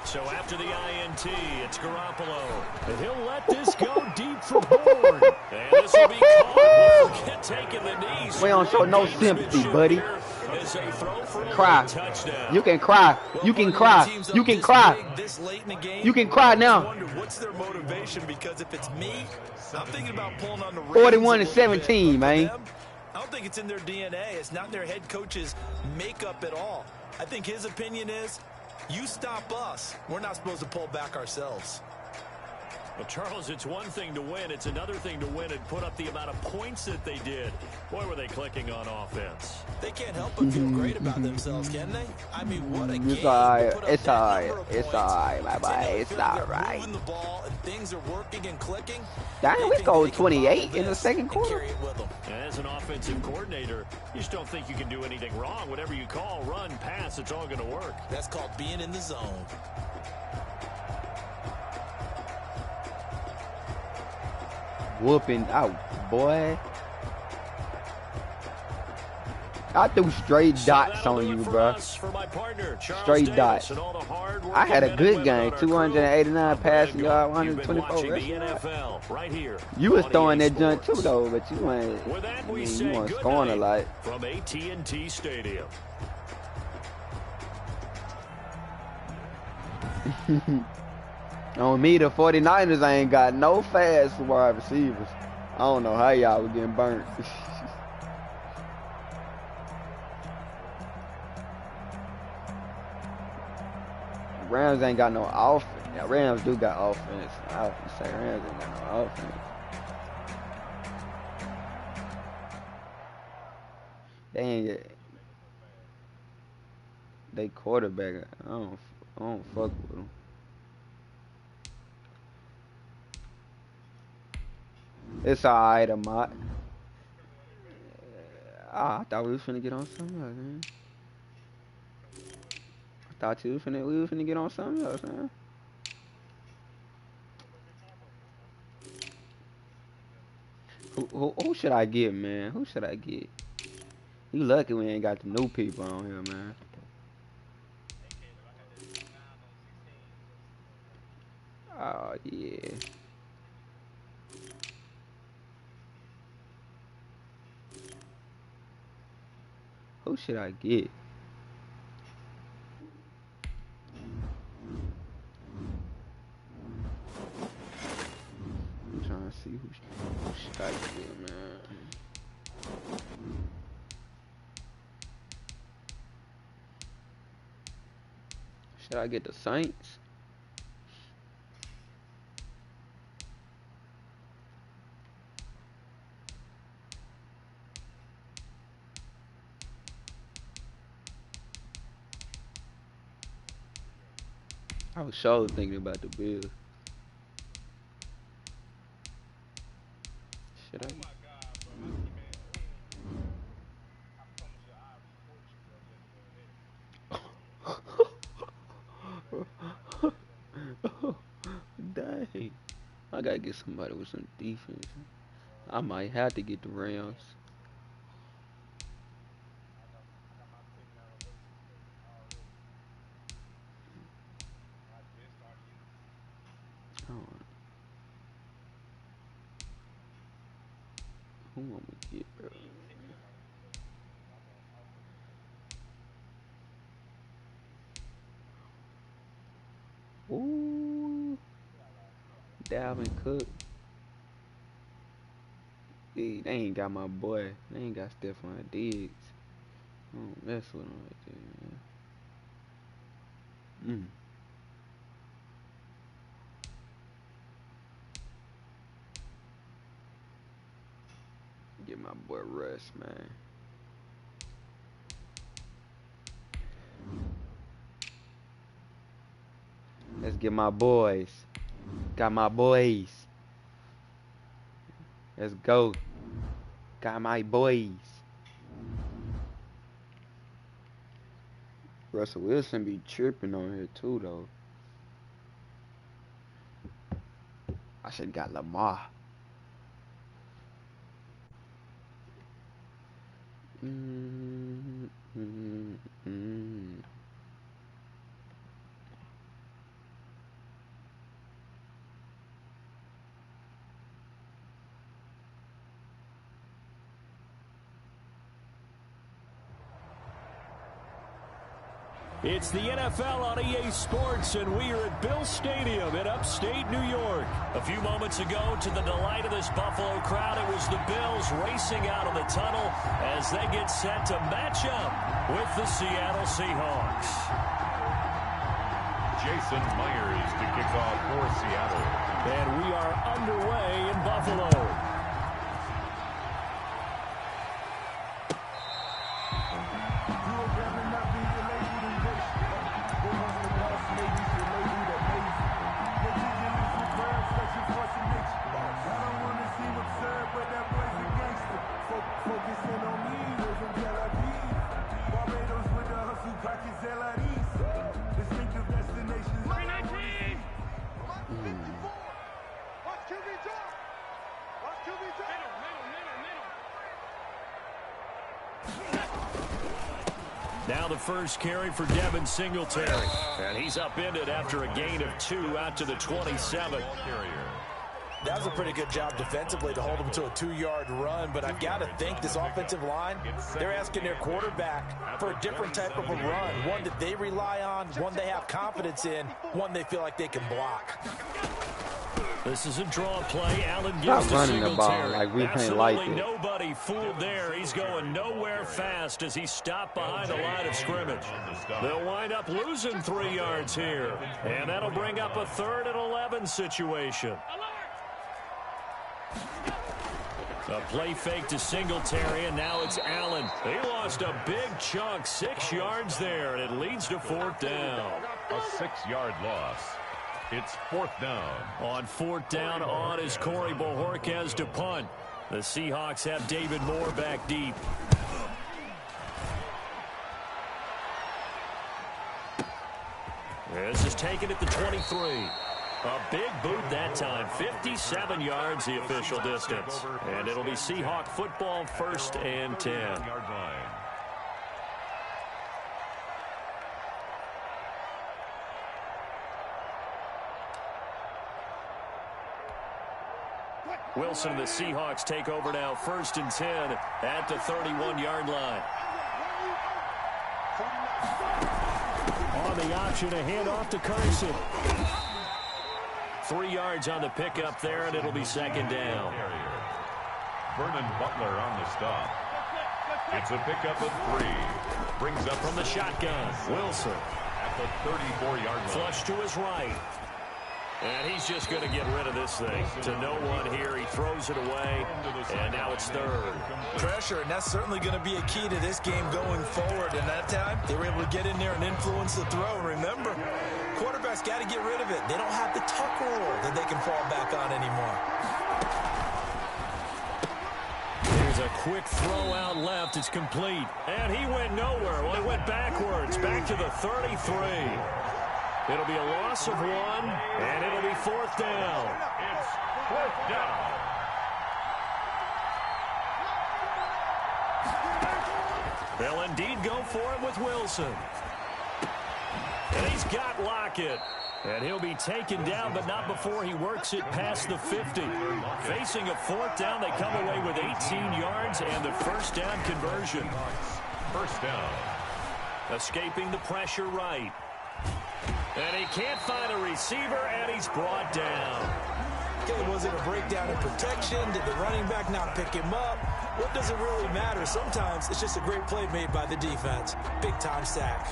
So after the INT, it's Garoppolo. And he'll let this go deep for Bourne. And this will be caught. We'll forget taking the knees. We don't show no sympathy, buddy. Cry. You can cry. You can cry. You can cry. You can cry now. What's their motivation? Because if it's me, I'm thinking about pulling on the 41-17, man. I don't think it's in their DNA. It's not their head coach's makeup at all. I think his opinion is, you stop us, we're not supposed to pull back ourselves. Well, Charles, it's one thing to win. It's another thing to win and put up the amount of points that they did. Boy, were they clicking on offense. They can't help but feel great about themselves, can they? I mean, what a game. It's alright. To put up It's that alright. number of It's points, alright, my boy. continually It's feel like they're alright. moving the ball and things are working and clicking. Dang, They we think scored they can follow 28 in the this second and quarter. carry it with them. And as an offensive coordinator, you just don't think you can do anything wrong. Whatever you call, run, pass, it's all going to work. That's called being in the zone. Whooping out, boy. I threw straight dots on you, bro. Straight dots. I had a good game. 289 passing yard, 124 rushing. You was throwing that junk too, though, but you ain't. You weren't scoring a lot. From AT&T Stadium. On me, the 49ers ain't got no fast wide receivers. I don't know how y'all was getting burnt. Rams ain't got no offense. Yeah, Rams do got offense. I was gonna say Rams ain't got no offense. They ain't get. They quarterback. I don't fuck with them. It's alright, Amat. I thought we was finna get on something else, man. I thought we was finna get on something else, man. Who should I get, man? Who should I get? You lucky we ain't got the new people on here, man. Oh, yeah. Who should I get? I'm trying to see who should I get, man. Should I get the Saints? I was sure thinking about the Bills. Should I? Dang. I gotta get somebody with some defense. I might have to get the Rams. Who I'm gonna get, bro? Ooh, Dalvin Cook. Hey, they ain't got my boy. They ain't got Stephon Diggs. Oh, that's what I'm right there, man. Get my boy Russ, man. Let's get my boys. Got my boys. Let's go. Got my boys. Russell Wilson be tripping on here too, though. I should got Lamar. It's the NFL on EA Sports, and we are at Bill Stadium in upstate New York. A few moments ago, to the delight of this Buffalo crowd, it was the Bills racing out of the tunnel as they get set to match up with the Seattle Seahawks. Jason Myers to kick off for Seattle. And we are underway in Buffalo. Now the first carry for Devin Singletary. And he's upended after a gain of 2 out to the 27. That was a pretty good job defensively to hold him to a 2-yard run, but I've got to think this offensive line, they're asking their quarterback for a different type of a run, one that they rely on, one they have confidence in, one they feel like they can block. This is a draw play. Allen gives to running the ball Singletary. like we ain't Absolutely like it. nobody fooled there. He's going nowhere fast as he stopped behind the line of scrimmage. They'll wind up losing 3 yards here, and that'll bring up a 3rd and 11 situation. A play fake to Singletary, and now it's Allen. He lost a big chunk, 6 yards there, and it leads to 4th down. A 6-yard loss. It's 4th down. On 4th down, on is Corey Bojorquez to punt. The Seahawks have David Moore back deep. This is taken at the 23. A big boot that time. 57 yards the official distance. And it'll be Seahawk football, 1st and 10. Yard line. Wilson and the Seahawks take over now, 1st and 10 at the 31-yard line. On the option, a handoff to Carson. 3 yards on the pickup there, and it'll be 2nd down. Vernon Butler on the stop. It's a pickup of 3. Brings up From the shotgun, Wilson. at the 34-yard line. Flush to his right. And he's just going to get rid of this thing. To no one here. He throws it away, and now it's 3rd. Pressure, and that's certainly going to be a key to this game going forward. And that time, they were able to get in there and influence the throw. Remember, quarterbacks got to get rid of it. They don't have the tuck rule that they can fall back on anymore. There's a quick throw out left. It's complete. And he went nowhere. Well, he went backwards, back to the 33. It'll be a loss of 1, and it'll be 4th down. It's 4th down. They'll indeed go for it with Wilson. And he's got Lockett. And he'll be taken down, but not before he works it past the 50. Facing a 4th down, they come away with 18 yards and the 1st down conversion. 1st down. Escaping the pressure right. And he can't find a receiver, and he's brought down. Okay, was it a breakdown in protection? Did the running back not pick him up? What does it really matter? Sometimes it's just a great play made by the defense. Big-time sack.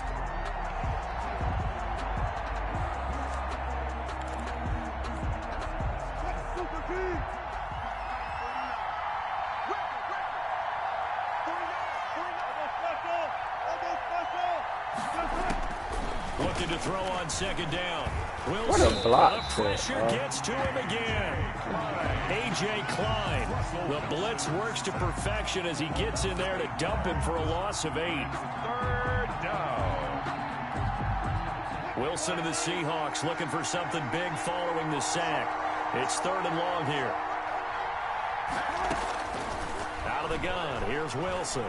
Looking to throw on 2nd down. Wilson, What a block. the pressure gets to him again. A.J. Klein. The blitz works to perfection as he gets in there to dump him for a loss of 8. 3rd down. Wilson and the Seahawks looking for something big following the sack. It's 3rd and long here. Out of the gun. Here's Wilson.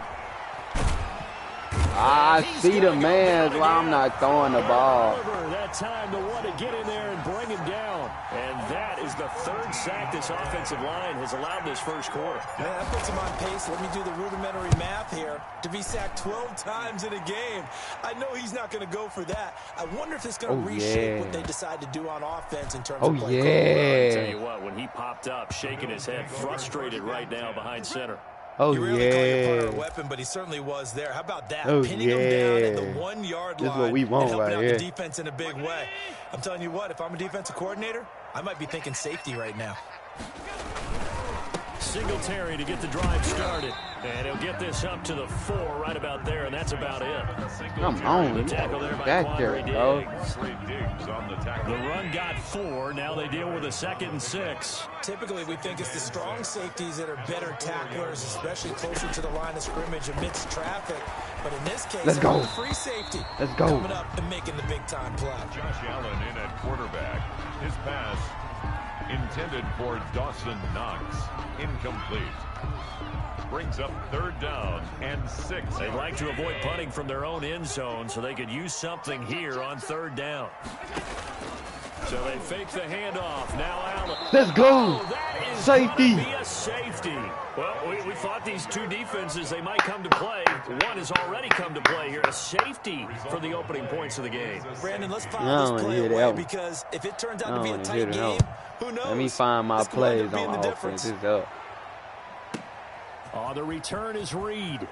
I see the man while I'm not throwing the ball. That time to want to get in there and bring him down. And that is the 3rd sack this offensive line has allowed this 1st quarter. Man, that puts him on pace. Let me do the rudimentary math here. To be sacked 12 times in a game. I know he's not going to go for that. I wonder if it's going to reshape what they decide to do on offense in terms of play. I'll tell you what, when he popped up, shaking his head, frustrated right now behind center. Oh, you rarely call your partner a yeah. weapon, but he certainly was there. How about that? Oh, Pinning him down at the yeah. 1 yard This line is what we want and helping right out here. the defense in a big way. I'm telling you what, if I'm a defensive coordinator, I might be thinking safety right now. Singletary to get the drive started. And he'll get this up to the 4 right about there, and that's about it. Come on. The tackle there by Back there, bro. The run got 4. Now they deal with a 2nd and 6. Typically, we think it's the strong safeties that are better tacklers, especially closer to the line of scrimmage amidst traffic. But in this case, Let's go. a free safety Let's go. coming up and making the big-time play. Josh Allen in at quarterback. His pass intended for Dawson Knox. Incomplete. Brings up 3rd down and 6. They'd like to avoid punting from their own end zone so they could use something here on 3rd down. So they fake the handoff. Now Allen. Let's go. Oh, that is Safety. gonna be a safety. Well, we thought these two defenses, they might come to play. One has already come to play here. A safety for the opening points of the game. Brandon, let's I file don't this play hear that away one. because if it turns I out to be don't a wanna hear tight that game, one. who knows? Let me find my This could wind plays up being on the offense. difference. It's up. Oh, the return is Reed.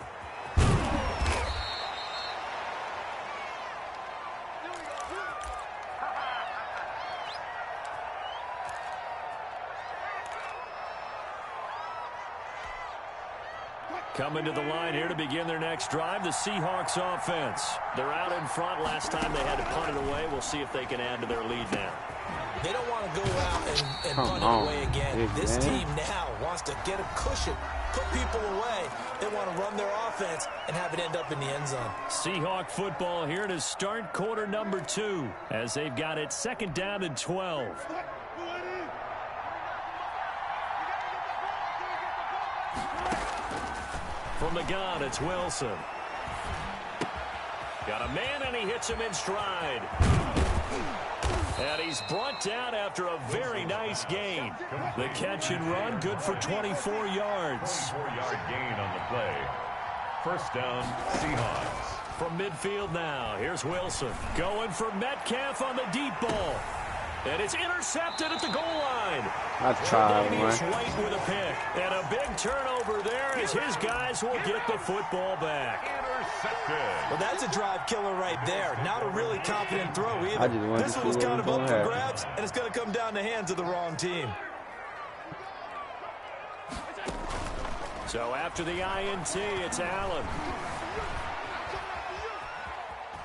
Coming to the line here to begin their next drive, the Seahawks offense. They're out in front. Last time they had to punt it away. We'll see if they can add to their lead now. They don't want to go out and Come punt on, it away again. big This man. team now wants to get a cushion, put people away. They want to run their offense and have it end up in the end zone. Seahawk football here to start quarter number 2 as they've got it 2nd down and 12. From the gun, it's Wilson. Got a man, and he hits him in stride. And he's brought down after a very nice gain. The catch and run, good for 24 yards. 4-yard gain on the play. 1st down, Seahawks. From midfield now, here's Wilson. Going for Metcalf on the deep ball. And it's intercepted at the goal line. I tried, Davius man. White with a pick. And a big turnover there as his guys will get the football back. Intercepted. Well, that's a drive killer right there. Not a really confident throw either. I just wanted This to one was see what kind of was up gonna for happen. grabs, and it's going to come down the hands of the wrong team. So after the INT, it's Allen.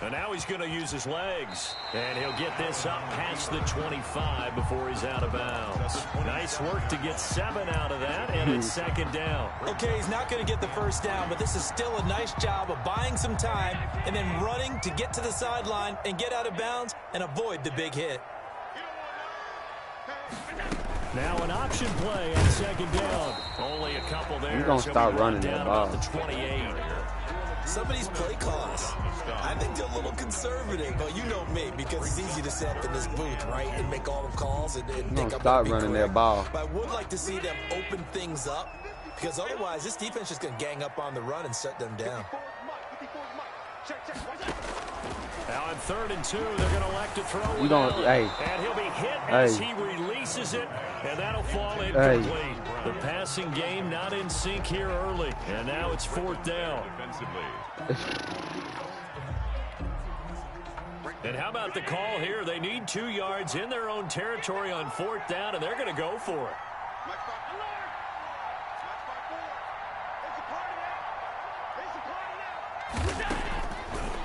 And now he's going to use his legs. And he'll get this up past the 25 before he's out of bounds. Nice work to get 7 out of that, and it's 2nd down. Okay, he's not going to get the first down, but this is still a nice job of buying some time and then running to get to the sideline and get out of bounds and avoid the big hit. Now an option play on 2nd down. Only a couple there. You're gonna so start we run running down that ball. about the 28. Some of these play calls, I think they're a little conservative, but you know me, because it's easy to sit up in this booth, right, and make all the calls and think I'm Start gonna be running correct. that ball. But I would like to see them open things up, because otherwise this defense is going to gang up on the run and shut them down. Now on 3rd and 2, they're going to elect to throw You with don't- Allen. hey. And he'll be hit as Hey. he releases it, and that'll fall Hey. incomplete. The passing game not in sync here early, and now it's 4th down. Defensively. And how about the call here? They need 2 yards in their own territory on 4th down, and they're going to go for it.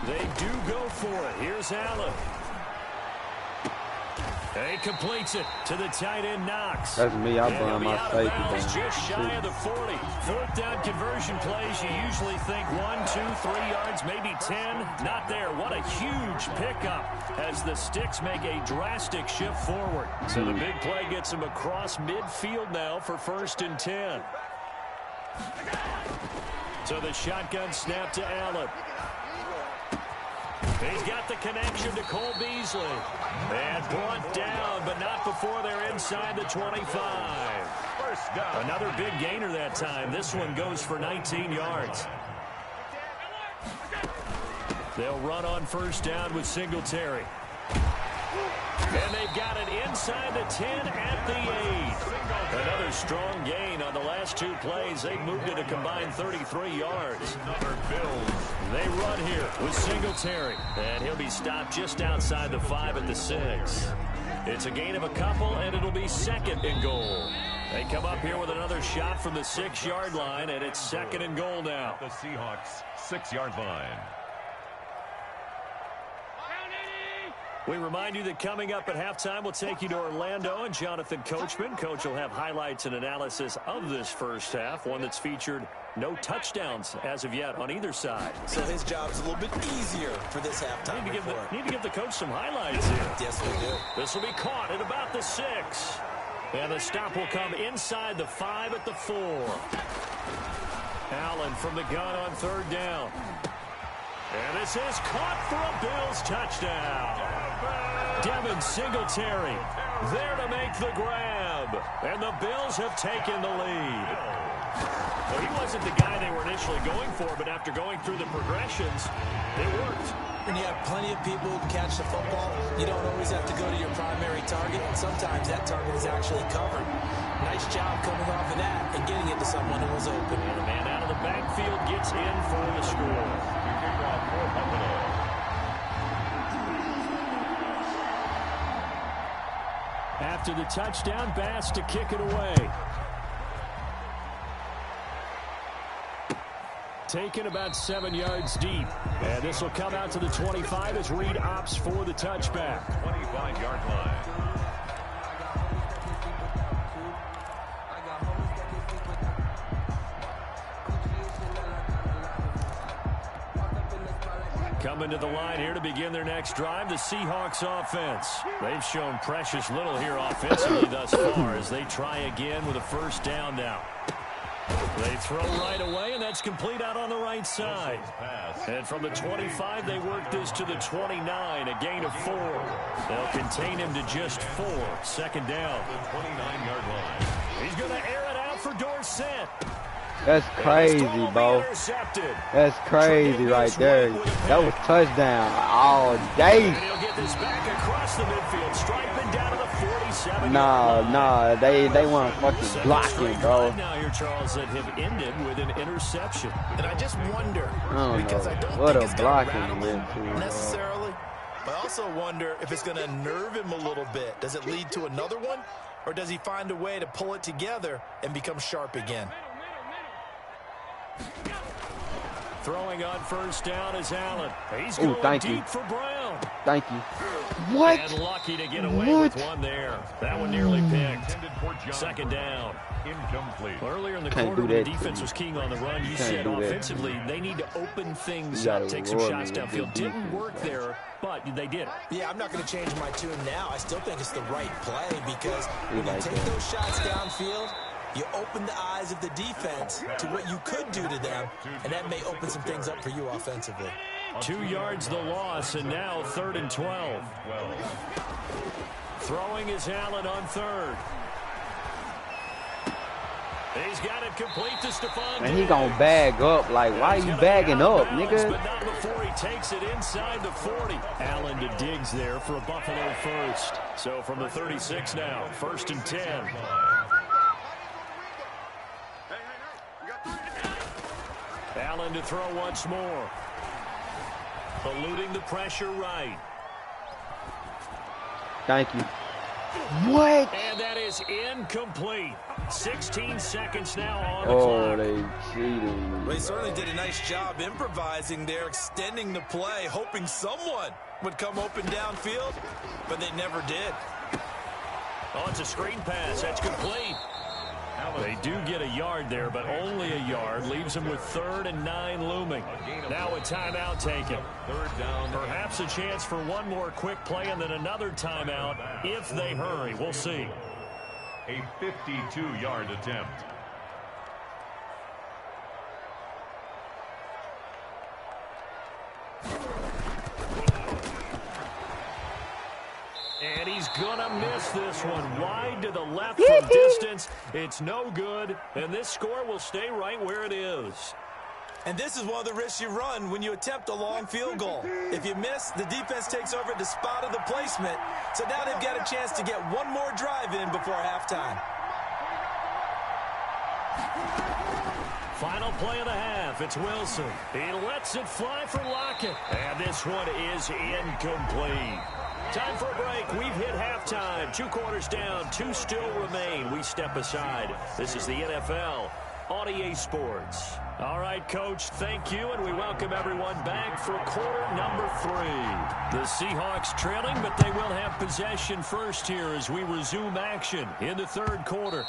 They do go for it. Here's Allen. And he completes it to the tight end, Knox. That's me. I And he'll burn be my out of safety bounds down. just shy of the 40. 4th down conversion plays, you usually think 1, 2, 3 yards, maybe 10. Not there. What a huge pickup as the Sticks make a drastic shift forward. So the big play gets him across midfield now for 1st and 10. So the shotgun snap to Allen. He's got the connection to Cole Beasley. And brought down, but not before they're inside the 25. First down. Another big gainer that time. This one goes for 19 yards. They'll run on 1st down with Singletary. And they've got it inside the 10 at the 8. Another strong gain on the last 2 plays. They've moved it a combined 33 yards. They run here with Singletary. And he'll be stopped just outside the 5 at the 6. It's a gain of a couple, and it'll be 2nd and goal. They come up here with another shot from the 6-yard line, and it's 2nd and goal now. The Seahawks 6-yard line. We remind you that coming up at halftime, we'll take you to Orlando and Jonathan Coachman. Coach will have highlights and analysis of this first half, one that's featured no touchdowns as of yet on either side. So his job's a little bit easier for this halftime report. Need to give the coach some highlights here. Yes, we do. This will be caught at about the 6. And the stop will come inside the 5 at the 4. Allen from the gun on 3rd down. And this is caught for a Bills touchdown. Devin Singletary there to make the grab. And the Bills have taken the lead. Well, he wasn't the guy they were initially going for, but after going through the progressions, it worked. When you have plenty of people who can catch the football, you don't always have to go to your primary target, and sometimes that target is actually covered. Nice job coming off of that and getting it to someone who was open. And the man out of the backfield gets in for the score. After the touchdown, Bass to kick it away. Taken about 7 yards deep. And this will come out to the 25 as Reed opts for the touchback. 25-yard line. Coming to the line here to begin their next drive, the Seahawks offense. They've shown precious little here offensively thus far as they try again with a 1st down now. They throw right away, and that's complete out on the right side. And from the 25, they work this to the 29, a gain of 4. They'll contain him to just 4. 2nd down. 29-yard line. He's going to air it out for Dorsett. That's crazy, bro. That's crazy right there. That was touchdown all day. And he'll get this back across the midfield, striping down to the 47. Nah, they want fucking blocking, bro. Now here, Charles, that have ended with an interception. And I just wonder, because I don't What think a it's going to blocking rattle him bro. necessarily. But I also wonder if it's going to nerve him a little bit. Does it lead to another one? Or does he find a way to pull it together and become sharp again? Throwing on 1st down is Allen. He's going deep for Brown. Thank you. What? And lucky to get away with one there. That one nearly picked. 2nd down. Incomplete. Earlier in the quarter, when the defense was keying on the run, you said offensively they need to open things up, take some shots downfield. Didn't work there, but they did. Yeah, I'm not going to change my tune now. I still think it's the right play because when you take those shots downfield, you open the eyes of the defense to what you could do to them, and that may open some things up for you offensively. 2 yards the loss, and now 3rd and 12. Throwing is Allen on 3rd. He's got it complete to Stephon. And he gonna bag up. Like, why are you bagging up, nigga? But not before he takes it inside the 40. Allen to Diggs there for a Buffalo 1st. So from the 36 now, 1st and 10. Allen to throw once more. Eluding the pressure right. Thank you. What? And that is incomplete. 16 seconds now on the Oh, clock. they cheated. They certainly did a nice job improvising there, extending the play, hoping someone would come open downfield, but they never did. Oh, it's a screen pass. That's complete. They do get a yard there, but only a yard. Leaves them with 3rd and 9 looming. Now a timeout taken. 3rd down. Perhaps a chance for one more quick play and then another timeout if they hurry. We'll see. A 52-yard attempt. And he's going to miss this one. Wide to the left from distance. It's no good. And this score will stay right where it is. And this is one of the risks you run when you attempt a long field goal. If you miss, the defense takes over at the spot of the placement. So now they've got a chance to get one more drive in before halftime. Final play of the half. It's Wilson. He lets it fly for Lockett. And this one is incomplete. Time for a break. We've hit halftime. 2 quarters down. 2 still remain. We step aside. This is the NFL on EA Sports. All right, Coach, thank you, and we welcome everyone back for quarter number 3. The Seahawks trailing, but they will have possession first here as we resume action in the 3rd quarter.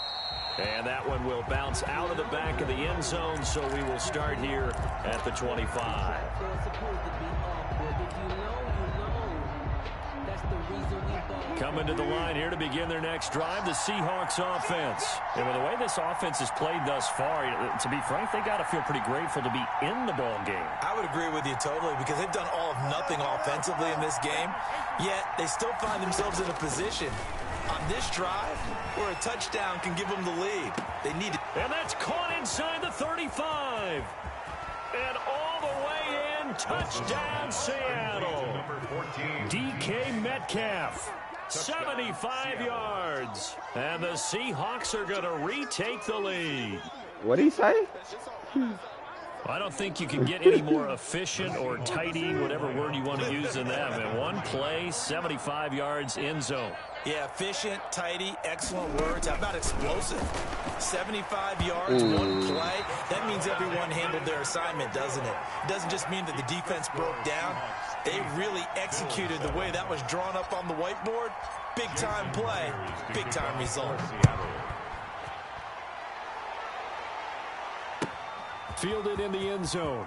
And that one will bounce out of the back of the end zone, so we will start here at the 25. Coming to the line here to begin their next drive, the Seahawks offense. And with the way this offense has played thus far, to be frank, they got to feel pretty grateful to be in the ball game. I would agree with you totally because they've done all of nothing offensively in this game, yet they still find themselves in a position on this drive where a touchdown can give them the lead. They need it. And that's caught inside the 35. And all the way in, touchdown Seattle. DK Metcalf. 75 yards. And the Seahawks are going to retake the lead. What'd he say? I don't think you can get any more efficient or tidy, whatever word you want to use in that. In one play, 75 yards end zone. Yeah, efficient, tidy, excellent words. How about explosive? 75 yards, one play. That means everyone handled their assignment, doesn't it? It doesn't just mean that the defense broke down. They really executed the way that was drawn up on the whiteboard. Big-time play, big-time result. Fielded in the end zone.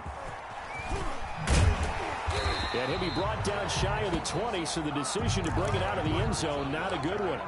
And he'll be brought down shy of the 20, so the decision to bring it out of the end zone, not a good one.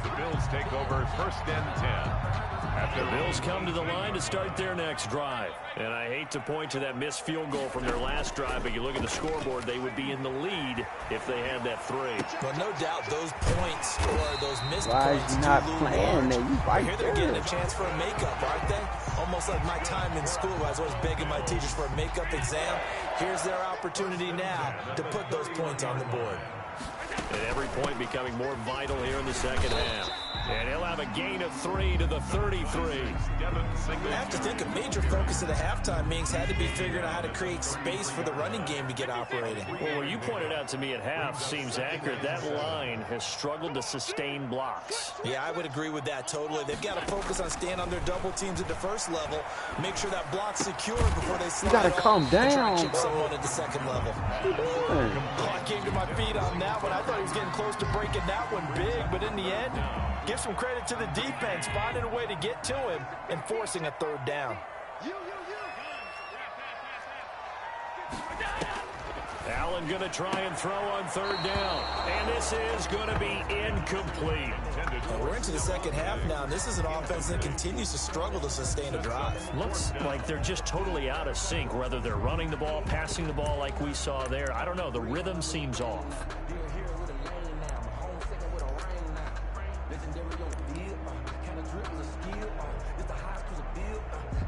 The Bills take over 1st and 10. The Bills come to the line to start their next drive. And I hate to point to that missed field goal from their last drive, but you look at the scoreboard, they would be in the lead if they had that 3. Well, no doubt those points or those missed Why points is he not do loom playing? large. You right Here they're getting there. a chance for a makeup, aren't they? Almost like my time in school. I was always begging my teachers for a makeup exam. Here's their opportunity now to put those points on the board. And every point becoming more vital here in the second half. And he'll have a gain of 3 to the 33. I have to think a major focus of the halftime meetings had to be figuring out how to create space for the running game to get operating. Well, what you pointed out to me at half seems accurate. That line has struggled to sustain blocks. Yeah, I would agree with that totally. They've got to focus on staying on their double teams at the first level, make sure that block's secure before they slide gotta off calm and try down, to chip bro. someone at the second level. Oh, I came to my feet on that one. I thought he was getting close to breaking that one big, but in the end, give some credit to the defense, finding a way to get to him and forcing a 3rd down. Allen going to try and throw on 3rd down. And this is going to be incomplete. And we're into the second half now, and this is an offense that continues to struggle to sustain a drive. Looks like they're just totally out of sync, whether they're running the ball, passing the ball like we saw there. I don't know. The rhythm seems off.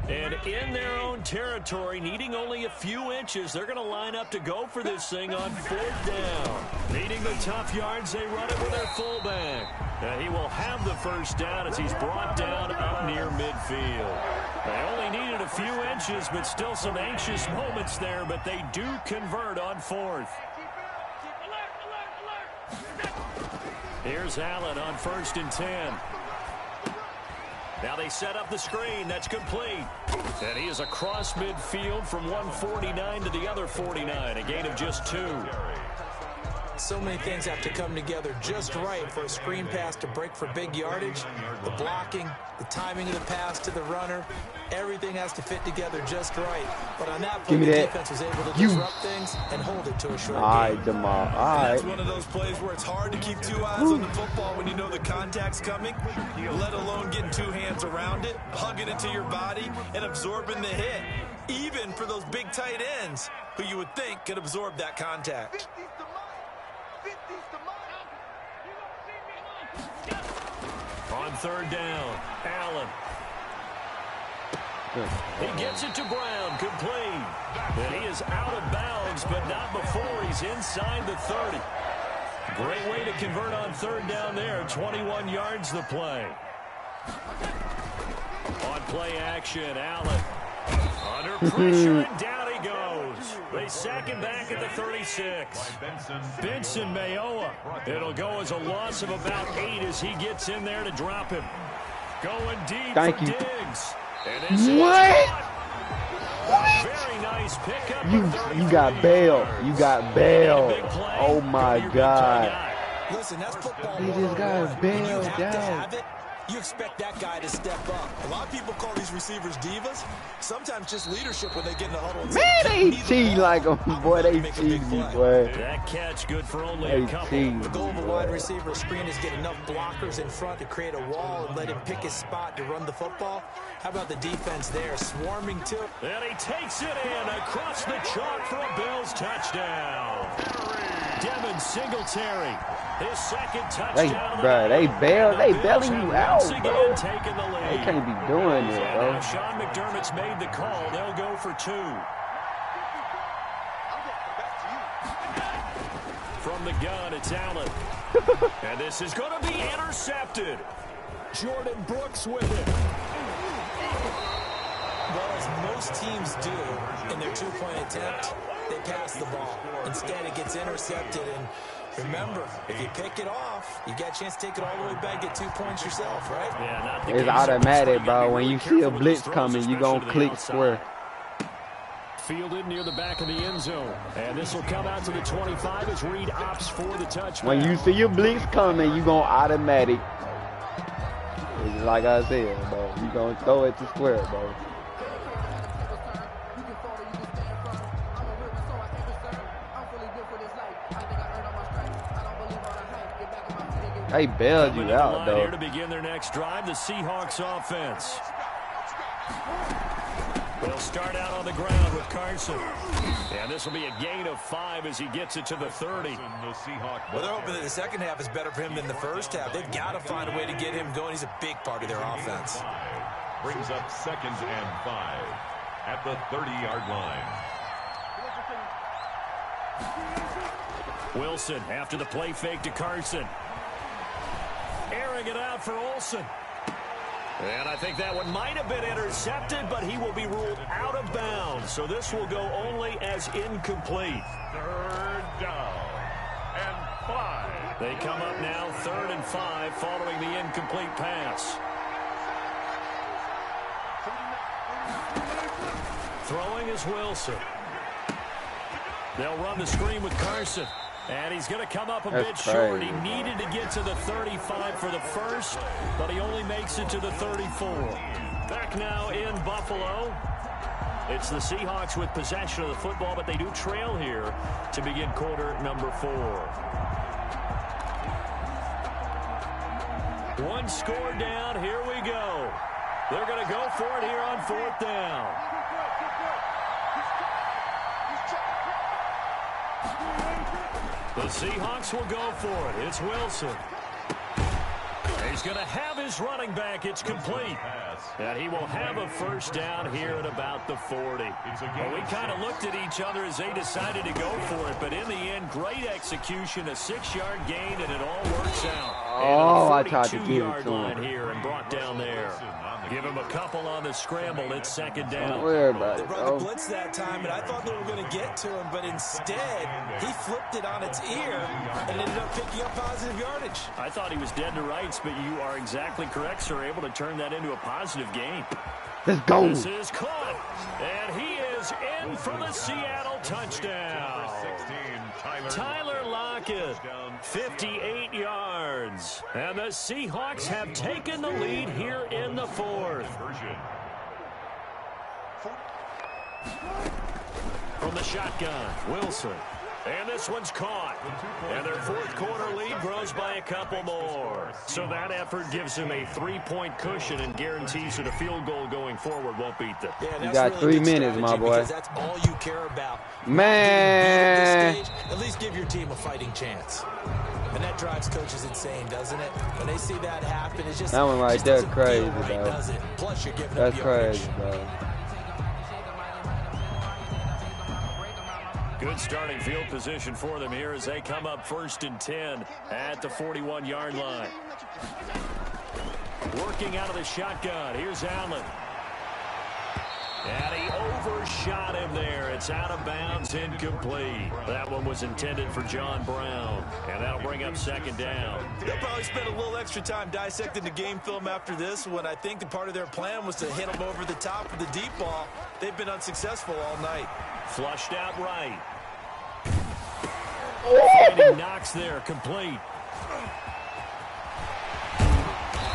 And in their own territory, needing only a few inches, they're going to line up to go for this thing on 4th down. Needing the tough yards, they run it with their fullback. And he will have the 1st down as he's brought down up near midfield. They only needed a few inches, but still some anxious moments there, but they do convert on 4th. Here's Allen on 1st and 10. Now they set up the screen. That's complete. And he is across midfield from one 49 to the other 49. A gain of just 2. So many things have to come together just right for a screen pass to break for big yardage. The blocking, the timing of the pass to the runner, everything has to fit together just right. But on that play, the defense was able to disrupt things and hold it to a short game. Jamal. All That's right. one of those plays where it's hard to keep 2 eyes on the football when you know the contact's coming, let alone getting 2 hands around it, hugging it to your body, and absorbing the hit, even for those big tight ends who you would think could absorb that contact. On 3rd down, Allen. He gets it to Brown, complete. And he is out of bounds, but not before he's inside the 30. Great way to convert on third down there. 21 yards the play. On play action, Allen. Under pressure, and down he goes. They sack him back at the 36. Benson Mayowa. It'll go as a loss of about 8 as he gets in there to drop him. Going deep for Diggs. What? Very nice pickup. You got bailed. You got bailed. Oh my God. Listen, that's football. He just got bailed down. You expect that guy to step up. A lot of people call these receivers divas. Sometimes just leadership when they get in the huddle. Man, they cheat like them, boy. They cheat me, boy. That catch good for only a couple. The goal of a wide receiver screen is get enough blockers in front to create a wall and let him pick his spot to run the football. How about the defense there, swarming too? And he takes it in across the chalk for a Bills touchdown. Devin Singletary, his second touchdown. They bailing you out, once bro. again taking the lead. They can't be doing it, And bro. now Sean McDermott's made the call. They'll go for 2. From the gun, it's Allen. And this is going to be intercepted. Jordan Brooks with it. Well, as most teams do in their two-point attempt, they pass the ball. Instead, it gets intercepted. And remember, if you pick it off, you get a chance to take it all the way back, get 2 points yourself, right? Yeah, not the It's case. automatic, bro. When you see a Careful with blitz those coming, throws, you gonna especially to the click outside. square. Fielded near the back of the end zone. And this will come out to the 25 as Reed opts for the touchdown. When you see your blitz coming, you gonna automatic. It's like I said, bro. You gonna throw it to square, bro. They bailed you out, Here though. to begin their next drive, the Seahawks offense. They'll start out on the ground with Carson. And this will be a gain of 5 as he gets it to the 30. Well, they're hoping that the second half is better for him than the first half. They've got to find a way to get him going. He's a big part of their offense. Brings up 2nd and 5 at the 30-yard line. Wilson after the play fake to Carson. Airing it out for Olsen. And I think that one might have been intercepted, but he will be ruled out of bounds. So this will go only as incomplete. 3rd down and 5. They come up now 3rd and 5 following the incomplete pass. Throwing is Wilson. They'll run the screen with Carson. And he's going to come up a bit short. He needed to get to the 35 for the first, but he only makes it to the 34. Back now in Buffalo. It's the Seahawks with possession of the football, but they do trail here to begin quarter number 4. One score down. Here we go. They're going to go for it here on 4th down. The Seahawks will go for it. It's Wilson. He's going to have his running back. It's complete. And he will have a first down here at about the 40. Well, we kind of looked at each other as they decided to go for it. But in the end, great execution, a 6-yard gain, and it all works out. Oh, I tried to give it 42-yard to line him. here and brought down there. Give him a couple on the scramble. It's 2nd down. Don't worry about They it, brought the bro. blitz that time, and I thought they were going to get to him, but instead, he flipped it on its ear and ended up picking up positive yardage. I thought he was dead to rights, but you are exactly correct, sir. Able to turn that into a positive gain. Let's go. This is caught, and he is in for the Seattle touchdown. 16, Tyler Lockett, 58 yards. And the Seahawks have taken the lead here in the 4th. From the shotgun, Wilson. And this one's caught. And their fourth quarter lead grows by a couple more. So that effort gives them a 3-point cushion and guarantees that a field goal going forward won't beat them. Yeah, You got really 3 minutes, my boy. that's all you care about. Man. Stage, at least give your team a fighting chance. And that drives coaches insane, doesn't it? When they see that happen, it's just that one right there crazy, right, bro. Plus, you're giving That's up crazy, bro. Good starting field position for them here as they come up 1st and 10 at the 41-yard line. Working out of the shotgun. Here's Allen. And he overshot him there. It's out of bounds, incomplete. That one was intended for John Brown. And that'll bring up 2nd down. They'll probably spend a little extra time dissecting the game film after this one. I think the part of their plan was to hit him over the top of the deep ball. They've been unsuccessful all night. Flushed out right. Fighting Knox there, complete.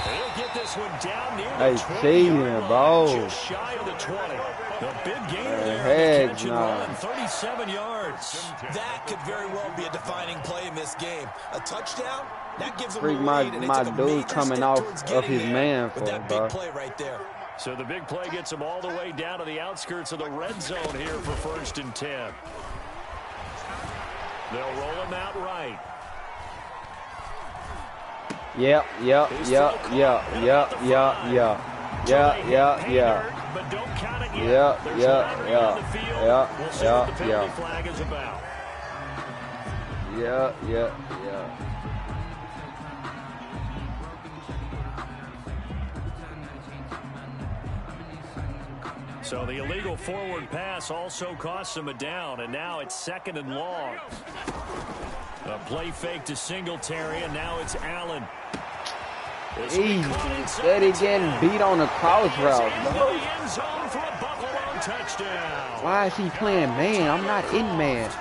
He'll get this one down near the 20-yard line, just shy of the 20. The big gainer there, catch and run, 37 yards. That could very well be a defining play in this game. A touchdown, that gives them Freak a my lead, and my it's a dude major coming step off towards of getting his there man with for that bro. big play right there. So the big play gets them all the way down to the outskirts of the red zone here for 1st and 10. They'll roll him out right. Yep. But don't count it yet. Yeah. We'll see what the penalty flag is about. Yeah. So the illegal forward pass also costs him a down, and now it's 2nd and long. A play fake to Singletary, and now it's Allen. Easy. Steady getting beat on the cross route, bro. Why is he playing man? I'm not in man.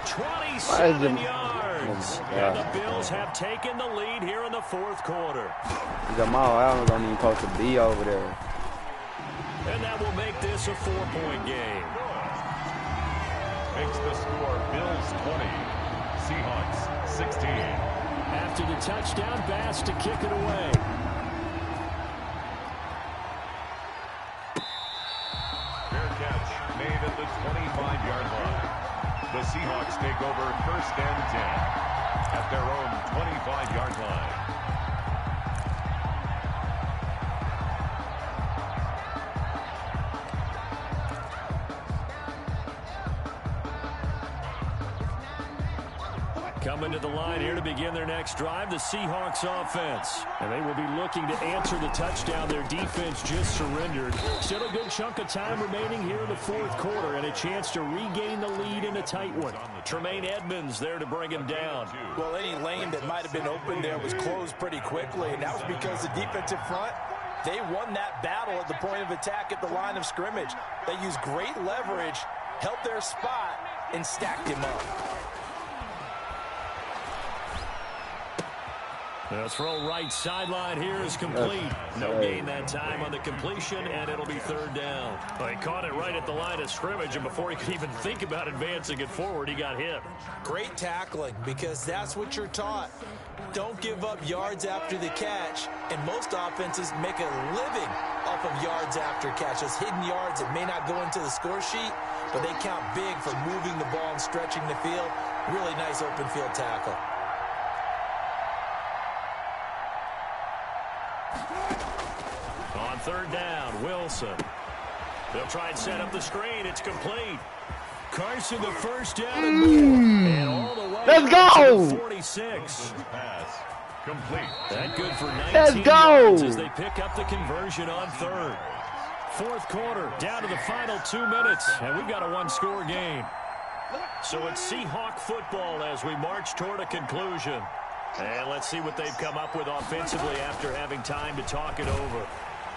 27 yards. And the Bills have taken the lead here in the 4th quarter. Jamal Allen don't even supposed to be over there. And that will make this a 4-point game. Makes the score Bills 20, Seahawks 16. After the touchdown, Bass to kick it away. Fair catch made at the 25-yard line. The Seahawks take over 1st and 10 at their own 25-yard line. Coming to the line here to begin their next drive, the Seahawks offense. And they will be looking to answer the touchdown their defense just surrendered. Still a good chunk of time remaining here in the 4th quarter and a chance to regain the lead in a tight one. Tremaine Edmonds there to bring him down. Well, any lane that might have been open there was closed pretty quickly, and that was because the defensive front, they won that battle at the point of attack at the line of scrimmage. They used great leverage, held their spot, and stacked him up. The throw right sideline here is complete. No gain that time on the completion, and it'll be 3rd down. Well, he caught it right at the line of scrimmage, and before he could even think about advancing it forward, he got hit. Great tackling, because that's what you're taught. Don't give up yards after the catch, and most offenses make a living off of yards after catch. Those hidden yards that may not go into the score sheet, but they count big for moving the ball and stretching the field. Really nice open field tackle. On 3rd down, Wilson. They'll try and set up the screen. It's complete. Carson, the first down and all the way. Let's go! 46. Pass complete. That good for 19 Let's go! yards as they pick up the conversion on 3rd. 4th quarter, down to the final 2 minutes, and we've got a 1-score game. So it's Seahawk football as we march toward a conclusion. And let's see what they've come up with offensively after having time to talk it over.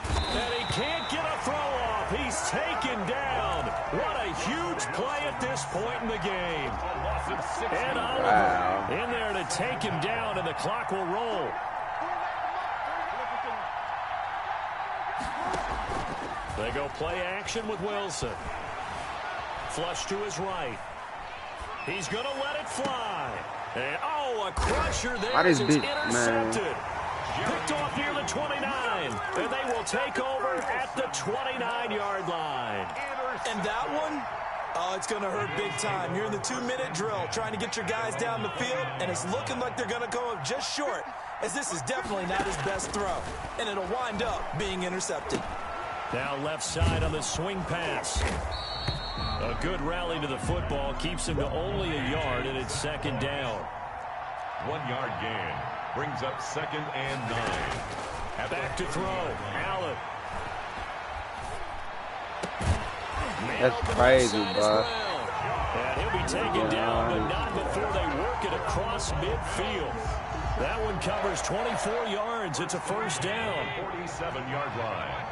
And he can't get a throw off. He's taken down. What a huge play at this point in the game. And Oliver in there to take him down, and the clock will roll. They go play action with Wilson. Flush to his right. He's going to let it fly. And, oh, a crusher there. Why this It's bitch, intercepted. man? Picked off near the 29. And they will take over at the 29-yard line. And that one, oh, it's going to hurt big time. You're in the 2-minute drill trying to get your guys down the field, and it's looking like they're going to go up just short, as this is definitely not his best throw. And it'll wind up being intercepted. Now left side on the swing pass. A good rally to the football keeps him to only a yard, and it's second down. 1 yard gain brings up 2nd and 9. Back to throw. Allen. That's crazy, bro. And he'll be taken down, but not before they work it across midfield. That one covers 24 yards. It's a first down. 47-yard line.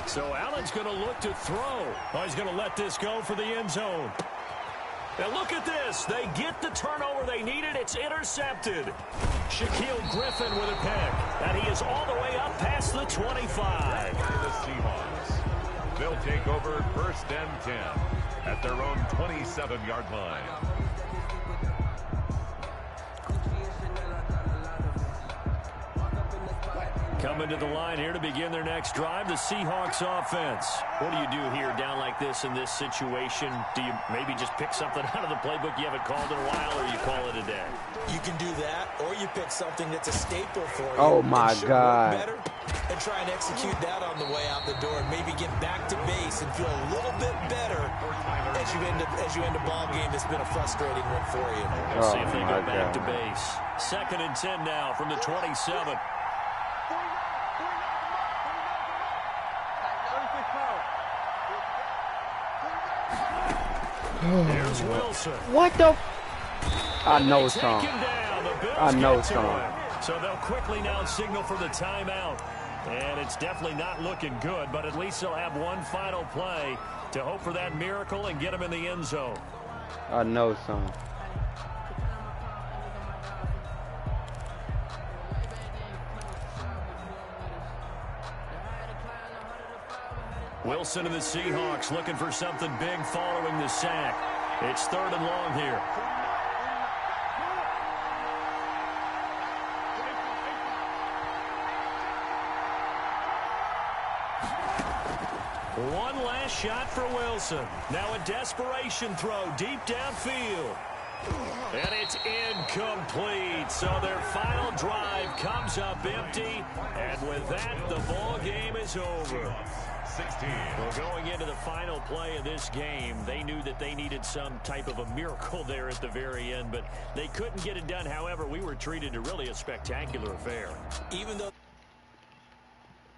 So Allen's going to look to throw. Oh, he's going to let this go for the end zone. Now look at this. They get the turnover they needed. It's intercepted. Shaquille Griffin with a pick. And he is all the way up past the 25. The Seahawks. They'll take over 1st and 10 at their own 27-yard line. Coming to the line here to begin their next drive, the Seahawks offense. What do you do here down like this in this situation? Do you maybe just pick something out of the playbook you haven't called in a while, or you call it a day? You can do that, or you pick something that's a staple for you. Oh, my God. Better, and try and execute that on the way out the door, and maybe get back to base and feel a little bit better as you end a ball game that's been a frustrating one for you. We'll see if they go back to base. 2nd and 10 now from the 27. Here's Wilson. What the? I know some. I know some. So they'll quickly now signal for the timeout. And it's definitely not looking good, but at least they'll have one final play to hope for that miracle and get them in the end zone. I know some. Wilson and the Seahawks looking for something big following the sack. It's 3rd and long here. One last shot for Wilson. Now a desperation throw deep downfield. And it's incomplete. So their final drive comes up empty. And with that, the ball game is over. 16. Well, going into the final play of this game, they knew that they needed some type of a miracle there at the very end, but they couldn't get it done. However, we were treated to really a spectacular affair. Even though